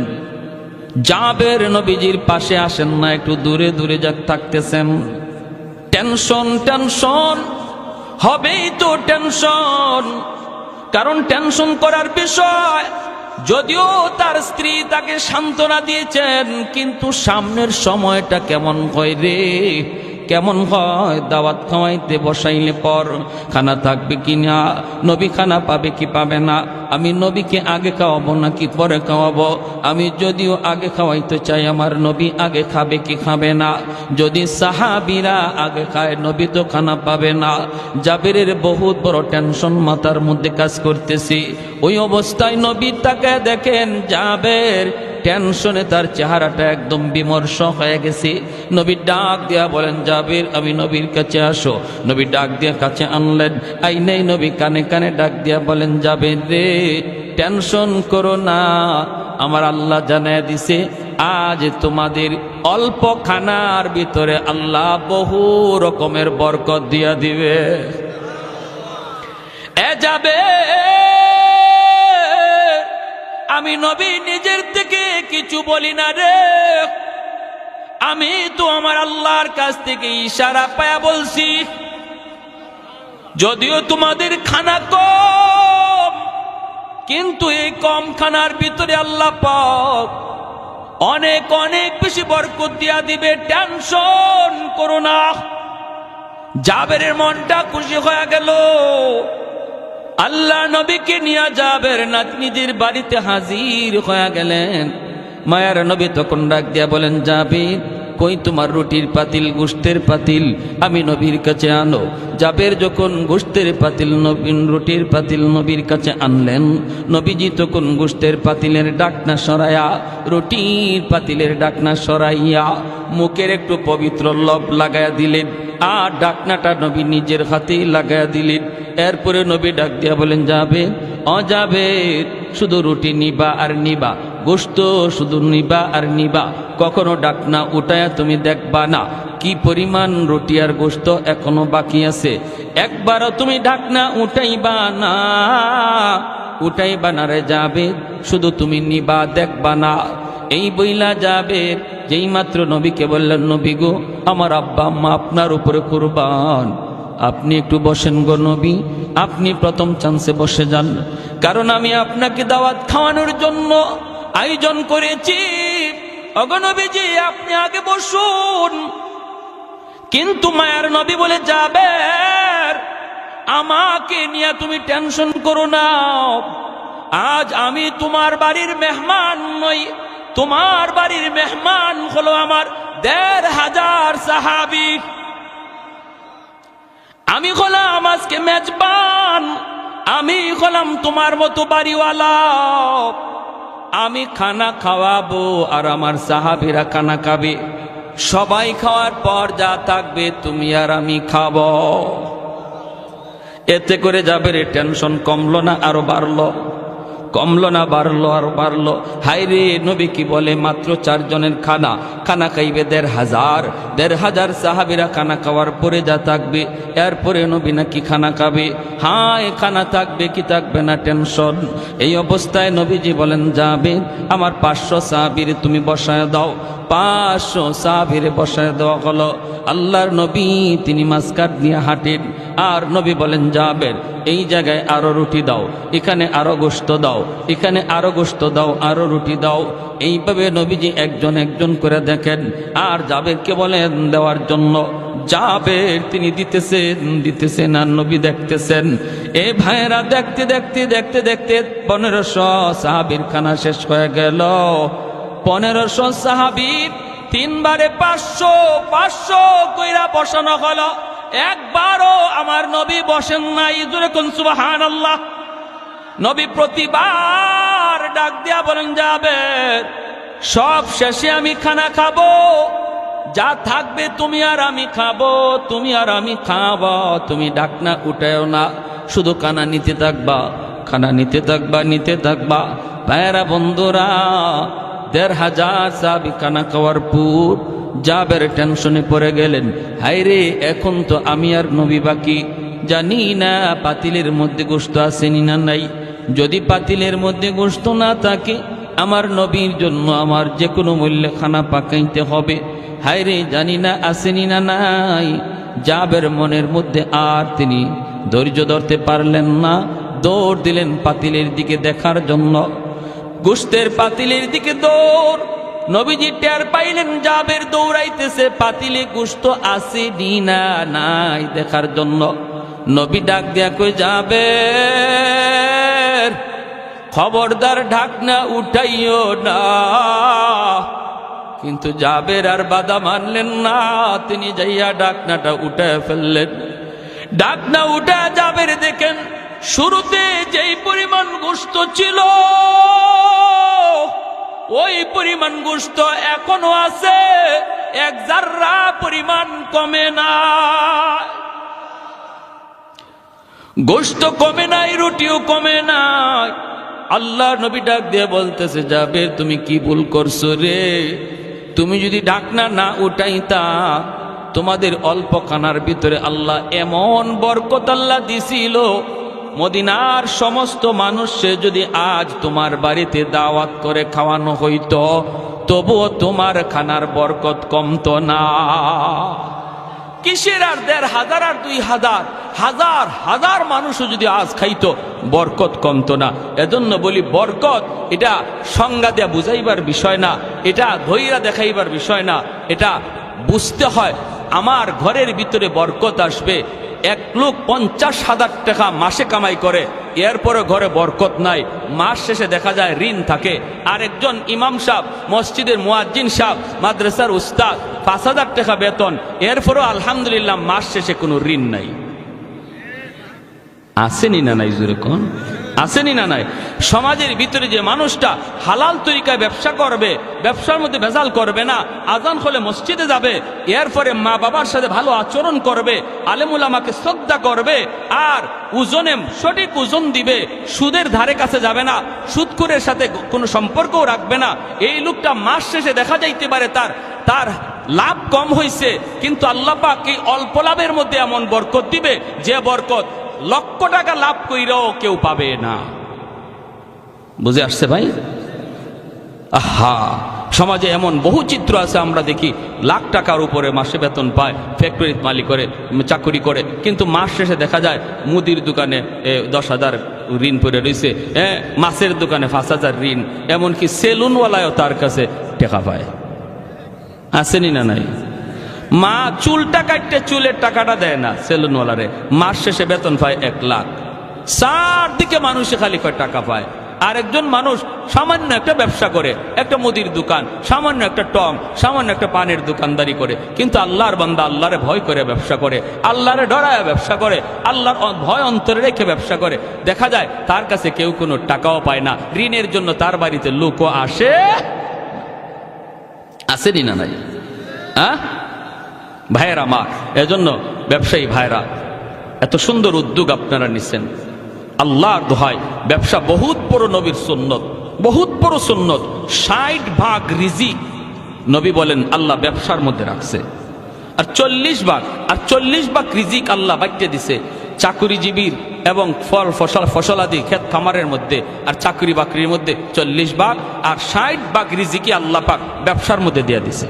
জাবের নবীজির পাশে আসেন না, একটু দূরে দূরে থাকতেছেন। টেনশন টেনশন হবেই তো টেনশন, কারণ টেনশন করার বিষয়। যদিও তার স্ত্রী তাকে সান্ত্বনা দিয়েছেন, কিন্তু সামনের সময়টা কেমন হয় রে, কেমন হয়। দাওয়াত খাওয়াইতে বসাইলে পর খানা থাকবে কি না, নবী খানা পাবে কি পাবে না, আমি নবীকে আগে খাওয়াবো নাকি পরে খাওয়াবো, আমি যদিও আগে খাওয়াইতে চাই আমার নবী আগে খাবে কি খাবে না, যদি সাহাবীরা আগে খায় নবী তো খানা পাবে না। জাবেরের বহুত বড় টেনশন মাথার মধ্যে কাজ করতেছি। ওই অবস্থায় নবী তাকে দেখেন, জাবের টেনশনে তার চেহারাটা একদম বিমর্ষ হয়ে গেছে। নবী ডাক দিয়া বলেন, জাবের আমি নবীর কাছে আসো। নবী ডাক দিয়া কাছে আনলেন, আই নেই নবী কানে কানে ডাক দিয়া বলেন, জাবের রে টেনশন করো না, আমার আল্লাহ জানায় দিছে আজ তোমাদের অল্প খানার ভিতরে আল্লাহ বহু রকমের বরকত দিয়া দিবে। এ যাবে, আমি নবী নিজের থেকে কিছু বলি না রে, আমি তো আমার আল্লাহর কাছ থেকে ইশারা পায়া বলছি। যদিও তোমাদের খানা কম, কিন্তু এই কম খানার ভিতরে আল্লাহ পাক অনেক অনেক বেশি বরকত দিয়া দিবে, টেনশন করো না। জাবেরের মনটা খুশি হয়ে গেল। আল্লাহ নবীকে নিয়ে জাবের নাতনিদের বাড়িতে হাজির হয়ে গেলেন। মায়ার নবী তখন ডাক দিয়া বলেন, জাবের কই তোমার রুটির পাতিল, গোশতের পাতিল, আমি নবীর কাছে আনো। জাবের যখন গোশতের পাতিল, রুটির পাতিল নবীর কাছে আনলেন, নবীজি তখন গোশতের পাতিলের ডাকনা সরাইয়া, রুটির পাতিলের ডাকনা সরাইয়া মুখের একটু পবিত্র লব লাগাইয়া দিলেন, আর ডাকনাটা নবী নিজের হাতেই লাগাইয়া দিলেন। এরপরে নবী ডাক দিয়া বলেন, যাবে অজাবের শুধু রুটি নিবা আর নিবা, গোশত শুধু নিবা আর নিবা, কখনো ডাকনা উঠায়া তুমি দেখবা না কি পরিমাণ রুটি আর গোশত এখনো বাকি আছে, একবারও তুমি ডাকনা উঠাইবা না, উঠাইবা না রে যাবে, শুধু তুমি নিবা দেখবা না। এই বইলা যাবে যেই মাত্র নবীকে বললেন, নবী গো আমার আব্বা আম্মা আপনার উপরে কুরবান, আপনি একটু বসেন গো নবী, আপনি প্রথম চান্সে বসে যান, কারণ আমি আপনাকে দাওয়াত খাওয়ানোর জন্য আয়োজন করেছি। ওগো নবীজি আপনি আগে বসুন। কিন্তু মায়ার নবী বলে, যাবে আমাকে নিয়ে তুমি টেনশন করো না, আজ আমি তোমার বাড়ির মেহমান নই, তোমার বাড়ির মেহমান হলো আমার ১৫০০ সাহাবী, আমি হলাম আজকে মেজবান, আমি হলাম তোমার মতো বাড়িওয়ালা, আমি খানা খাওয়াবো আর আমার সাহাবীরা খানা খাবে, সবাই খাওয়ার পর যা থাকবে তুমি আর আমি খাবো। এতে করে যাবে রে টেনশন কমলো না আরো বাড়লো, কমলো না বাড়লো আর বাড়লো। হাই রে নবী কি বলে, মাত্র 4 জনের খানা, খানা খাইবে ১৫০০ সাহাবীরা খানা খাওয়ার পরে যা থাকবে, এরপরে নবী নাকি খানা খাবে। হায় খানা থাকবে কি থাকবে না টেনশন। এই অবস্থায় নবীজি বলেন, যাবে আমার 500 সাহাবীর তুমি বসায় দাও। 500 সাহাবীর বসায় দেওয়া হলো। আল্লাহর নবী তিনি মাসকাট নিয়ে হাঁটেন আর নবী বলেন, যাবের এই জায়গায় আরো রুটি দাও, এখানে আরো গোশত দাও, এখানে আরো গোশত দাও, আরো রুটি দাও। এইভাবে নবীজি একজন একজন করে দেখেন, আর জাবেরকে বলেন দেওয়ার জন্য। জাবের তিনি দিতেছেন আর নবী দেখতেছেন। এ ভাইরা দেখতে দেখতে দেখতে দেখতে 1500 সাহাবীর খানা শেষ হয়ে গেল। 1500 সাহাবী, 3 বারে 500 কইরা বসানো হলো। একবারও আমার নবী বসেন নাই। জোরে কোন সুবহানাল্লাহ। নবী প্রতিবার ডাক দিয়া বলেন, যাবের সব শেষে আমি খানা খাবো, যা থাকবে তুমি আর আমি খাবো, তুমি আর আমি খাবো, তুমি ডাকনা উঠায়ও না, শুধু খানা নিতে থাকবা, খানা নিতে থাকবা, নিতে থাকবা। ভাইয়েরা বন্ধুরা, 1500 সাহাবী খানা খাওয়ার পর জাবের টেনশনে পড়ে গেলেন, হায়রে এখন তো আমি আর নবী বাকি, জানি না পাতিলের মধ্যে গোশত আসেনি না নাই। যদি পাতিলের মধ্যে গোশত না থাকে, আমার নবীর জন্য আমার যে কোনো মূল্যে খানা পাকাইতে হবে। হায়রে জানি না আসেনি না নাই। জাবের মনের মধ্যে আর তিনি ধৈর্য ধরতে পারলেন না, দৌড় দিলেন পাতিলের দিকে দেখার জন্য। গোশতের পাতিলের দিকে দৌড়। নবীজি টের পাইলেন জাবের দৌড়াইতেছে, পাতিলে গোশত আসেনি না নাই দেখার জন্য। নবী ডাক দিয়া কই, জাবের খবরদার ঢাকনা উঠাইও না। কিন্তু জাবের আর বাধা মানলেন না, তিনি যাইয়া ঢাকনাটা উঠায় ফেললেন। ঢাকনা উঠা জাবের দেখেন, শুরুতে যেই পরিমাণ গোশত ছিল ওই পরিমাণ গোশত এখনো আছে, এক জাররা পরিমাণ কমে না। গোশত কমে নাই, রুটিও কমে নাই। আল্লাহ নবী ডাক দিয়ে বলতেছে, জাবের তুমি কি ভুল করছো রে? তুমি যদি ঢাকনা না উঠাইতা, তোমাদের অল্প খানার ভিতরে আল্লাহ এমন বরকত আল্লাহ দিছিল, মদিনার সমস্ত মানুষে যদি আজ তোমার বাড়িতে দাওয়াত করে খাওয়ানো হইতো, তবুও তোমার খানার বরকত কমতো না। কিসের আর 1500 আর 2000, হাজার হাজার মানুষও যদি আজ খাইতো, বরকত কমতো না। এজন্য বলি, বরকত এটা সংজ্ঞা দেয়া বুঝাইবার বিষয় না, এটা ধৈর্য দেখাইবার বিষয় না, এটা বুঝতে হয়। আমার ঘরের ভিতরে বরকত আসবে। এক লোক 50,000 টাকা মাসে কামাই করে, এরপরে ঘরে বরকত নাই, মাস শেষে দেখা যায় ঋণ থাকে। আরেকজন ইমাম সাহেব, মসজিদের মুয়াজ্জিন সাহেব, মাদ্রাসার উস্তাদ, 5,000 টাকা বেতন, এরপরও আলহামদুলিল্লাহ মাস শেষে কোনো ঋণ নাই। আসেনি না নাই? জোরে কোন আসেনি না নাই? সমাজের ভিতরে যে মানুষটা হালাল তরিকায় ব্যবসা করবে, ব্যবসার মধ্যে ভেজাল করবে না, আজান হলে মসজিদে যাবে, এরপরে মা বাবার সাথে ভালো আচরণ করবে, আলেম উলামাকে শ্রদ্ধা করবে, আর ওজনে সঠিক ওজন দিবে, সুদের ধারে কাছে যাবে না, সুদখোরের সাথে কোনো সম্পর্কও রাখবে না, এই লোকটা মাস শেষে দেখা যাইতে পারে তার লাভ কম হয়েছে, কিন্তু আল্লাহ পাক এই অল্প লাভের মধ্যে এমন বরকত দিবে, যে বরকত লক্ষ টাকা লাভ কইরাও কেউ পাবে না। বুঝে আসছে ভাই? আহা, সমাজে এমন বহু চিত্র আছে, আমরা দেখি লাখ টাকার উপরে মাসে বেতন পায়, ফ্যাক্টরি মালিক করে, চাকরি করে, কিন্তু মাস শেষে দেখা যায় মুদির দোকানে 10,000 ঋণ পড়ে রয়েছে, মাছের দোকানে 5,000 ঋণ, এমনকি সেলুনওয়ালাও তার কাছে টাকা পায়। আসেনি না নাই? মা চুলটা কাটতে চুলের টাকাটা দেয় না সেলুনওয়ালারে, মাস শেষে বেতন পায় 1 লাখ। চারদিকে মানুষে খালি কয় টাকা পায়। আরেকজন মানুষ সামান্য একটা ব্যবসা করে, একটা মুদির দোকান, সামান্য একটা টং, সামান্য একটা পানের দোকানদারি করে, কিন্তু আল্লাহর বান্দা আল্লাহরে ভয় করে ব্যবসা করে, আল্লাহরে ডরায় ব্যবসা করে, আল্লাহর ভয় অন্তরে রেখে ব্যবসা করে। দেখা যায় তার কাছে কেউ কোনো টাকাও পায় না, ঋণের জন্য তার বাড়িতে লোকও আসেনি না নাই? ভাইয়েরা আমার, এজন্য ব্যবসায়ী ভাইরা, এত সুন্দর উদ্যোগ আপনারা নিচ্ছেন, আল্লাহর দোহাই, ব্যবসা বহুত বড় নবীর সুন্নত, বহুত বড় সুন্নত। 60 ভাগ রিজিক নবী বলেন আল্লাহ ব্যবসার মধ্যে রাখছে, আর 40 ভাগ রিজিক আল্লাহ বাঁচিয়ে দিছে চাকুরিজীবীর এবং ফসলাদি ক্ষেত খামারের মধ্যে, আর চাকরি বাকরির মধ্যে 40 ভাগ, আর 60 ভাগ রিজিকি আল্লাহ পাক ব্যবসার মধ্যে দিয়ে দিছে।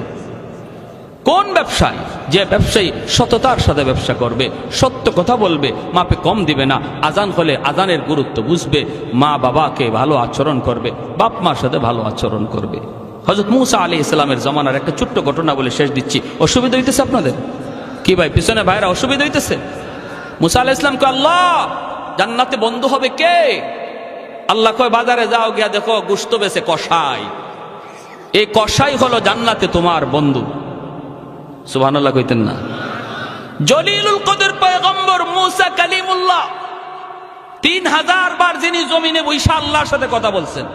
কোন ব্যবসায়ী? যে ব্যবসায়ী সততার সাথে ব্যবসা করবে, সত্য কথা বলবে, মাপে কম দিবে না, আজান হলে আজানের গুরুত্ব বুঝবে, মা বাবাকে ভালো আচরণ করবে, বাপ মার সাথে ভালো আচরণ করবে। হযরত মূসা আলাইহিস সালামের জমানার একটা ছোট্ট ঘটনা বলে শেষ দিচ্ছি। অসুবিধা হইতেছে আপনাদের কি ভাই? পিছনে ভাইরা অসুবিধা হইতেছে? মূসা আলাইহিস সালাম কয়, আল্লাহ জান্নাতে বন্ধু হবে কে? আল্লাহ কয়, বাজারে যাও, গিয়া দেখো গোশত বেচে কসাই। এই কসাই হলো জান্নাতে তোমার বন্ধু। সুবহানাল্লাহ কইতেন না? জলিলুল কদর পয়গম্বর মূসা কালিমুল্লাহ 3000 বার যিনি জমিনে বৈশা আল্লাহর সাথে কথা বলছেন,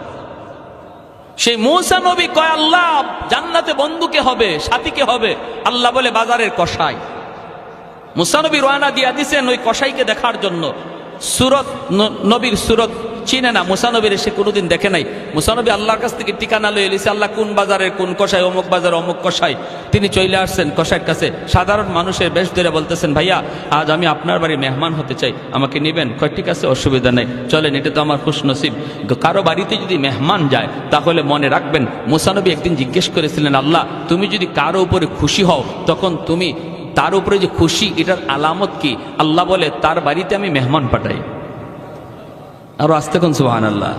সেই মূসা নবী কয়, আল্লাহ জান্নাতে বন্ধুকে হবে, সাথীকে হবে? আল্লাহ বলে বাজারের কসাই। মূসা নবী রওনা দিয়া দিছেন ওই কসাইকে দেখার জন্য। সূরত নবীর সূরত চিনে না, মূসা নবীর সে কোনোদিন দেখে নাই। মূসা নবী আল্লাহর কাছ থেকে ঠিকানা লয়ে এলিছে, আল্লাহ কোন বাজারের কোন কসাই, অমুক বাজার অমুক কসাই। তিনি চলে আসছেন কসাইয়ের কাছে, সাধারণ মানুষের বেশ ধরে বলতেছেন, ভাইয়া আজ আমি আপনার বাড়ি মেহমান হতে চাই, আমাকে নেবেন? কয় ঠিক আছে, অসুবিধা নেই, চলেন, এটা তো আমার খুশনসিব। কারো বাড়িতে যদি মেহমান যায় তাহলে মনে রাখবেন, মূসা নবী একদিন জিজ্ঞেস করেছিলেন, আল্লাহ তুমি যদি কারো উপরে খুশি হও তখন তুমি তার উপরে যে খুশি এটার আলামত কি? আল্লাহ বলে, তার বাড়িতে আমি মেহমান পাঠাই। আরো আসতে কোন সুবহানাল্লাহ।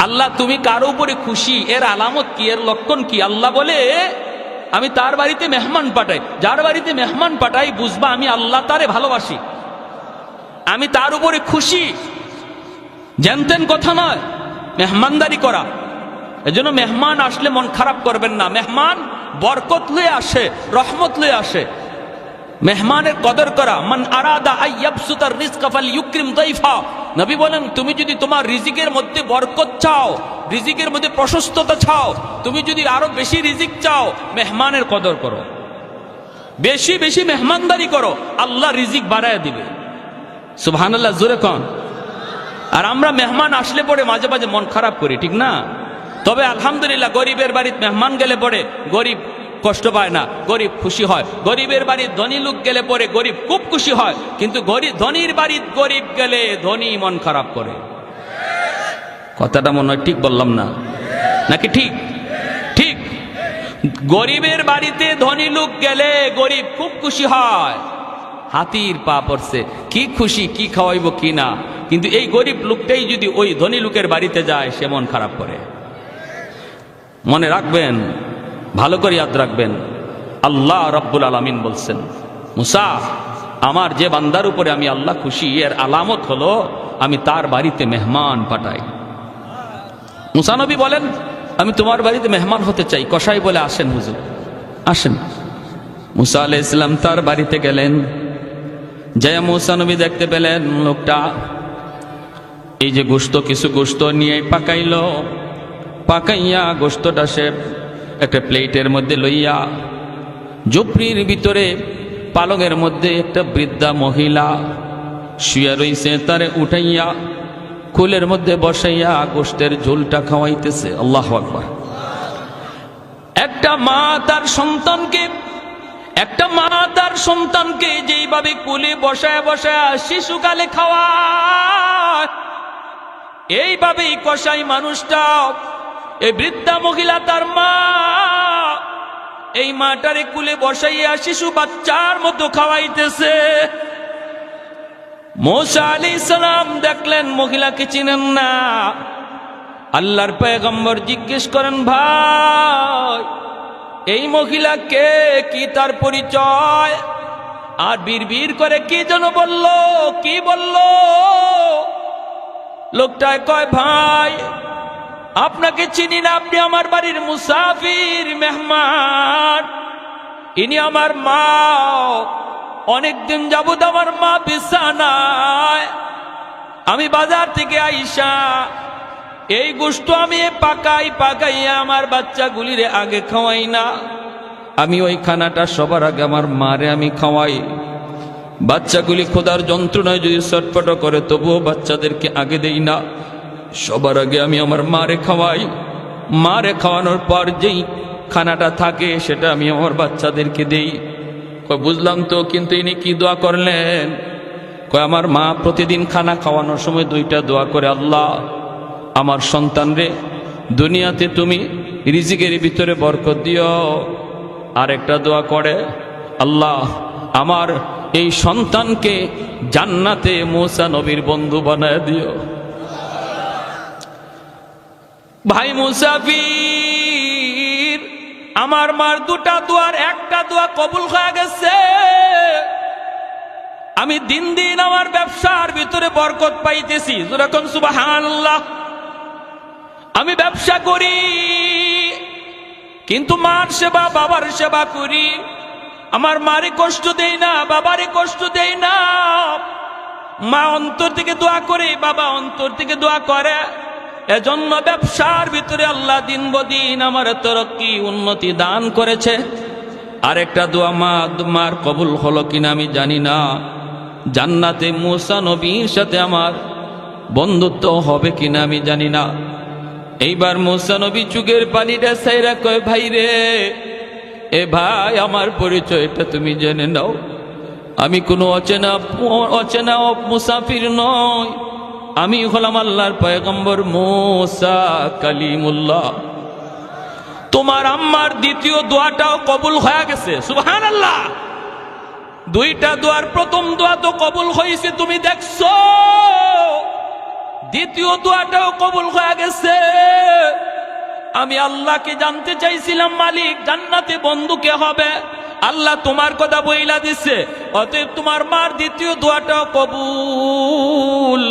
আল্লাহ তুমি কারো উপরে খুশি, এর আলামত কি, এর লক্ষণ কি? আল্লাহ বলে, আমি তার বাড়িতে মেহমান পাঠাই। যার বাড়িতে মেহমান পাঠাই বুঝবা আমি আল্লাহ তারে ভালোবাসি, আমি তার উপরে খুশি। জানতেন কথা নয়, মেহমানদারি করা। এজন্য মেহমান আসলে মন খারাপ করবেন না। মেহমান বরকত লয়ে আসে, রহমত লয়ে আসে। মেহমানের কদর করা। মান আরাদা আইয়াবসুতার রিজকা ফালইউকরিম দাইফা। নবী বলেন, তুমি যদি তোমার রিজিকের মধ্যে বরকত চাও, রিজিকের মধ্যে প্রশস্ততা চাও, তুমি যদি আরো বেশি রিজিক চাও, মেহমানের কদর করো, বেশি বেশি মেহমানদারি করো, আল্লাহ রিজিক বাড়ায় দিবে। সুবহানাল্লাহ, জোরে কোন। আর আমরা মেহমান আসলে পরে মাঝে মাঝে মন খারাপ করি, ঠিক না? তবে আলহামদুলিল্লাহ গরিবের বাড়িতে মেহমান গেলে পরে গরিব কষ্ট পায় না, গরিব খুশি হয়। গরিবের বাড়ি ধনী লোক গেলে পরে গরিব খুব খুশি হয়, কিন্তু ধনীর বাড়ি গরিব গেলে ধনী মন খারাপ করে। কথাটা মনে হয় ঠিক বললাম না নাকি? ঠিক ঠিক। গরিবের বাড়িতে ধনী লোক গেলে গরিব খুব খুশি হয়, হাতির পা পড়ছে, কি খুশি, কি খাওয়াইব কি না। কিন্তু এই গরিব লোকটাই যদি ওই ধনী লোকের বাড়িতে যায়, সে মন খারাপ করে। মনে রাখবেন, ভালো করে ইয়াদ রাখবেন, আল্লাহ রাব্বুল আলামিন বলছেন, মুসা আমার যে বান্দার উপরে আমি আল্লাহ খুশি, এর আলামত হলো আমি তার বাড়িতে মেহমান পাঠাই। মুসা নবী বলেন, আমি তোমার বাড়িতে মেহমান হতে চাই। কসাই বলে, আসেন হুজুর, আসেন। মুসা আলাইহিস সালাম তার বাড়িতে গেলেন। জয় মুসা নবী দেখতে পেলেন লোকটা এই যে গোশত, কিছু গোশত নিয়ে পাকাইলো, পাকাইয়া গোশতটা সে একটা প্লেটের মধ্যে লইয়া ঝুপড়ির ভিতরে পালঙের মধ্যে একটা বৃদ্ধা মহিলা শুয়ে রইছে, তারে উঠাইয়া কুলের মধ্যে বসাইয়া গোশতের ঝোলটা খাওয়াইতেছে। আল্লাহু আকবার। একটা মা তার সন্তানকে যেইভাবে কুলে বসায় বসায় শিশুকালে খাওয়ায়, এইভাবেই কসাই মানুষটা, এই বৃদ্ধা মহিলা তার মা, এই মাটারে কুলে বসাইয়া শিশু বাচ্চার মতো খাওয়াইতেছে। মূসা আলাইহিস সালাম দেখলেন মহিলাকে চিনেন না। আল্লাহর পয়গম্বর জিজ্ঞেস করেন, ভাই এই মহিলা কে, কি তার পরিচয়? আর বিড়বিড় করে কি যেন বলল, কি বলল? লোকটায় কয়, ভাই আপনাকে চিনি না, আপনি আমার বাড়ির মুসাফির, মেহমান। ইনি আমার মা, অনেকদিন যাবত আমার মা বিছানায়, আমি বাজার থেকে আইসা এই গোশত আমি পাকাইয়া আমার বাচ্চাগুলিরে আগে খাওয়াই না, আমি ওই খানাটা সবার আগে আমার মারে আমি খাওয়াই। বাচ্চাগুলি খোদার যন্ত্রণায় যদি ছটফট করে তবুও বাচ্চাদেরকে আগে দেই না, সবার আগে আমি আমার মারে খাওয়াই। মারে খাওয়ানোর পর যেই খানাটা থাকে সেটা আমি আমার বাচ্চাদেরকে দেই। কয় বুঝলাম তো, কিন্তু ইনি কি দোয়া করলেন? কয় আমার মা প্রতিদিন খানা খাওয়ানোর সময় 2টা দোয়া করে, আল্লাহ আমার সন্তান রে দুনিয়াতে তুমি রিজিকের ভিতরে বরকত দিও, আরেকটা দোয়া করে, আল্লাহ আমার এই সন্তানকে জান্নাতে মুসা নবীর বন্ধু বানায় দিও। ভাই মুসাফির, আমার মার দুটা দোয়ার একটা দোয়া কবুল হয়ে গেছে। আমি দিন দিন আমার ব্যবসার ভিতরে বরকত পাইতেছি, যেরকম সুবহানাল্লাহ। আমি ব্যবসা করি কিন্তু মার সেবা বাবার সেবা করি, আমার মারে কষ্ট দেই না, বাবারে কষ্ট দেই না। মা অন্তর থেকে দোয়া করে, বাবা অন্তর থেকে দোয়া করে। এজন্য ব্যবসার ভিতরে আল্লাহ দিন বদিন আমার তরক্কি উন্নতি দান করেছে। আরেকটা দোয়া মার কবুল হলো কিনা আমি জানি না। জান্নাতে মুসা নবীর সাথে আমার বন্ধুত্ব হবে কিনা আমি জানি না। এইবার মুসা নবী চুগের পানিটা সাইরা কয়, ভাই রে, এ ভাই আমার পরিচয়টা তুমি জেনে নাও। আমি কোনো অচেনা মুসাফির নয়, আমি হলাম আল্লাহর পয়গম্বর মুসা কালিমুল্লাহ। তোমার আম্মার দ্বিতীয় দোয়াটাও কবুল হয়ে গেছে, সুবহানাল্লাহ। দুইটা দোয়ার প্রথম দোয়া তো কবুল হয়েছে, তুমি দেখছো, দ্বিতীয় দোয়াটাও কবুল হয়ে গেছে। আমি আল্লাহকে জানতে চাইছিলাম, মালিক জান্নাতে বন্ধু কে হবে? আল্লাহ তোমার কথা বইলা দিছে, অতএব তোমার মার দ্বিতীয় দোয়াটাও কবুল,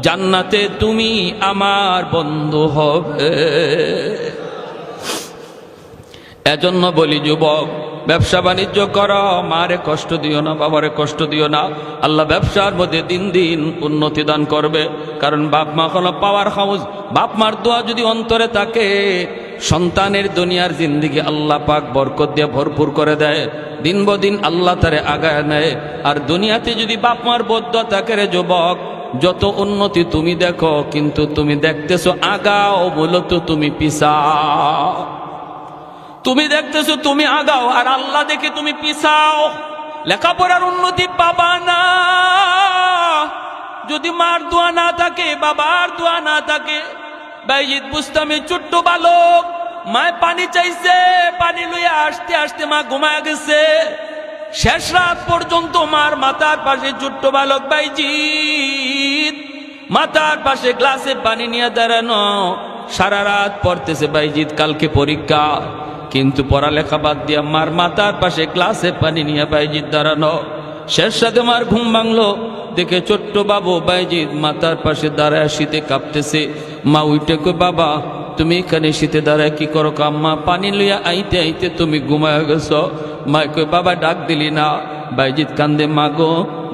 জান্নাতে তুমি আমার বন্ধু হবে। এজন্য বলি যুবক, ব্যবসা বাণিজ্য করো, মারে কষ্ট দিও না, বাবারে কষ্ট দিও না। আল্লাহ ব্যবসার মধ্যে দিন দিন উন্নতি দান করবে। কারণ বাপ মা হলো পাওয়ার হাউস। বাপ মার দোয়া যদি অন্তরে থাকে, সন্তানের দুনিয়ার জিন্দিগি আল্লাহ পাক বরকত দিয়ে ভরপুর করে দেয়। দিন বদিন আল্লাহ তারে আগায় নেয়। আর দুনিয়াতে যদি বাপ মার বদদোয়া থাকে রে যুবক, যত উন্নতি তুমি দেখো, কিন্তু তুমি দেখতেছো আগাও, মূলত তুমি পিছাও। তুমি দেখতেছো তুমি আগাও, আর আল্লাহ দেখে তুমি পিছাও। লেখাপড়ার উন্নতি পাবা না যদি মার দোয়া না থাকে, বাবার দোয়া না থাকে। বাইজিদ বুস্তামি ছোট্ট বালক, মায় পানি চাইছে, পানি লইয়া আসতে আসতে মা ঘুমায় গেছে। শেষ রাত পর্যন্ত মার মাথার পাশে ছোট্ট বালক বাইজিদ মাথার পাশে গ্লাসে পানি নিয়ে দাঁড়ানো, সারা রাত পড়তেছে বাইজিদ, কালকে পরীক্ষা। কিন্তু পড়ালেখা বাদ দিয়া মার মাথার পাশে গ্লাসে পানি নিয়ে বাইজিদ দাঁড়ানো। শেষ সাথে মার ঘুম ভাঙলো, দেখে ছোট্ট বাবু বাইজিদ মাথার পাশে দাঁড়ায় শীতে কাঁপতেছে। মা উঠে কই, বাবা তুমি এখানে শীতে দাঁড়ায় কি করো? আম্মা পানি লইয়া আইতে আইতে তুমি ঘুমায় গেছ। মা কই, বাবা ডাক দিলি না? বাইজিদ কান্দে, মা গো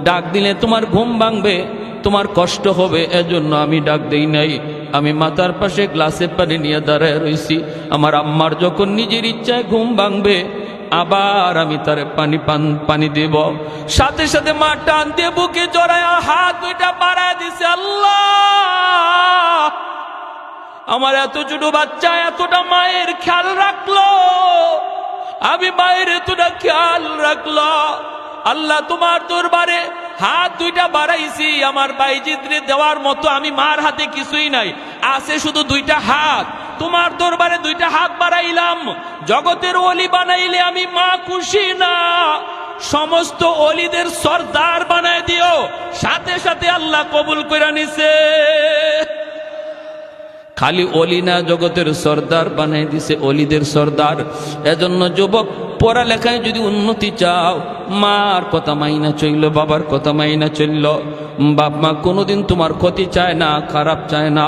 ডাক দিলে তোমার ঘুম ভাঙবে, তোমার কষ্ট হবে, এজন্য আমি ডাক দেই নাই। আমি মাথার পাশে গ্লাসে পানি নিয়ে দাঁড়ায় রইছি। আমার আম্মার যখন নিজের ইচ্ছায় ঘুম ভাঙবে, আবার আমি তারে পানি দেব। সাথে সাথে মা টান দিয়ে বুকে জড়ায় হাত দুইটা বাড়ায় দিছে। আল্লাহ, আমার এত ছোট বাচ্চা এতটা মায়ের খেয়াল রাখলো, আমি মায়ের এতটা খেয়াল রাখলো। আল্লাহ তোমার দরবারে হাত দুইটা বাড়াইছি, আমার বাইজিদরে দেওয়ার মতো আমি মার হাতে কিছুই নাই, আছে শুধু দুইটা হাত। তোমার দরবারে দুইটা হাত বাড়াইলাম। জগতের ওলি বানাইলে আমি মা খুশি না, সমস্ত ওলিদের সর্দার বানায় দিও। সাথে সাথে আল্লাহ কবুল করে নিছে। খালি ওলি না, জগতের সর্দার বানাই দিছে, ওলিদের সর্দার। এজন্য যুবক, পড়ালেখায় যদি উন্নতি চাও, মার কথা মাইনা চলল, বাবার কথা মাইনা চলল। বাপ মা কোনোদিন তোমার ক্ষতি চায় না, খারাপ চায় না।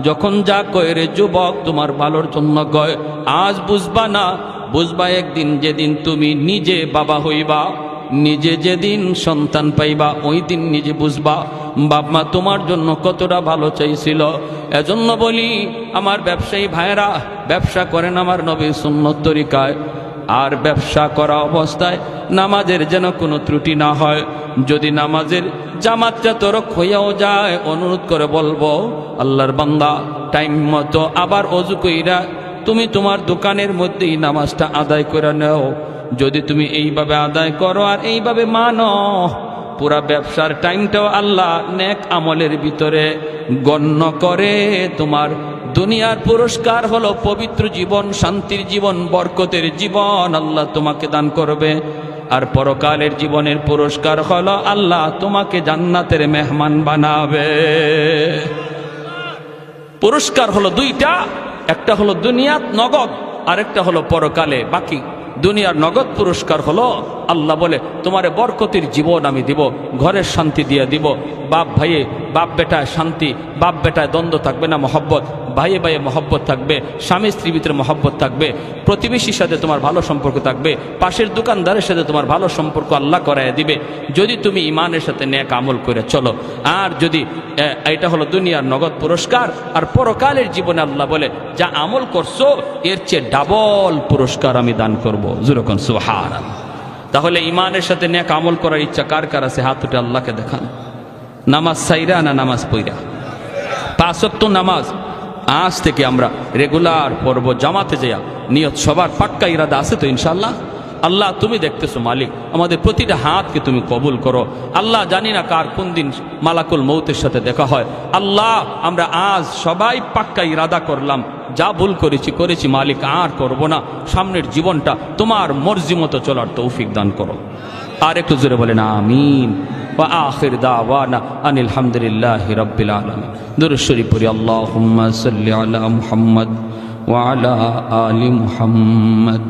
যখন যা কয় রে যুবক, তোমার ভালোর জন্য কয়। আজ বুঝবা না, বুঝবা একদিন, যেদিন তুমি নিজে বাবা হইবা, নিজে যেদিন সন্তান পাইবা, ওই দিন নিজে বুঝবা বাপ মা তোমার জন্য কতটা ভালো চাইছিল। এজন্য বলি, আমার ব্যবসায়ী ভাইরা, ব্যবসা করেন আমার নবীর সুন্নত তরিকায়। আর ব্যবসা করা অবস্থায় নামাজের যেন কোনো ত্রুটি না হয়। যদি নামাজের জামাতটা তরক হইয়াও যায়, অনুরোধ করে বলবো, আল্লাহর বান্দা টাইম মতো আবার অজু কইরা তুমি তোমার দোকানের মধ্যেই নামাজটা আদায় করে নাও। যদি তুমি এইভাবে আদায় করো আর এইভাবে মানো, পুরা ব্যবসার টাইমটাও আল্লাহ নেক আমলের ভিতরে গণ্য করে তোমার দুনিয়ার পুরস্কার হলো পবিত্র জীবন, শান্তির জীবন, বরকতের জীবন আল্লাহ তোমাকে দান করবে। আর পরকালের জীবনের পুরস্কার হলো আল্লাহ তোমাকে জান্নাতের মেহমান বানাবে। পুরস্কার হলো দুইটা, একটা হলো দুনিয়াত নগদ, আর একটা হলো পরকালে বাকি। দুনিয়ার নগদ পুরস্কার হলো আল্লাহ বলে তোমারে বরকতের জীবন আমি দিব, ঘরের শান্তি দিয়ে দিব, বাপ ভাইয়ে বাপ বেটায় শান্তি, বাপ বেটায় দ্বন্দ্ব থাকবে না, মহব্বত, ভাইয়ে ভাইয়ে মহব্বত থাকবে, স্বামী স্ত্রীর ভিতরে মহব্বত থাকবে, প্রতিবেশীর সাথে তোমার ভালো সম্পর্ক থাকবে, পাশের দোকানদারের সাথে তোমার ভালো সম্পর্ক আল্লাহ করায় দিবে যদি তুমি ইমানের সাথে নেক আমল করে চলো। আর যদি এটা হলো দুনিয়ার নগদ পুরস্কার, আর পরকালের জীবনে আল্লাহ বলে যা আমল করছো এর চেয়ে ডাবল পুরস্কার আমি দান করবো। যেরকম সুবহানাল্লাহ। তাহলে ইমানের সাথে নেক আমল করার ইচ্ছা কার কার আছে? হাত উঠে আল্লাহকে দেখান। নামাজ সাইরা না নামাজ পইরা? 5 ওয়াক্ত নামাজ আজ থেকে আমরা রেগুলার পড়ব, জামাতে যাইয়া। নিয়ত সবার পাক্কা ইরাদা আছে তো ইনশাআল্লাহ? আল্লাহ তুমি দেখতেছো মালিক, আমাদের প্রতিটা হাতকে তুমি কবুল করো। আল্লাহ জানি না কার কোন দিন মালাকুল মৌতের সাথে দেখা হয়। আল্লাহ আমরা আজ সবাই পাক্কা ইরাদা করলাম, যা ভুল করেছি মালিক আর করব না। সামনের জীবনটা তোমার মর্জি মতো চলার তৌফিক দান করো। আর একটু জোরে বলেন আমিন। ওয়া আখির দাওয়ানা আনিল হামদুলিল্লাহি রাব্বিল আলামিন। দুরূদ শরীফ পড়ি। আল্লাহুম্মা সাল্লি আলা মুহাম্মদ ওয়া আলা আলি মুহাম্মদ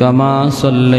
কামা সাল্লাই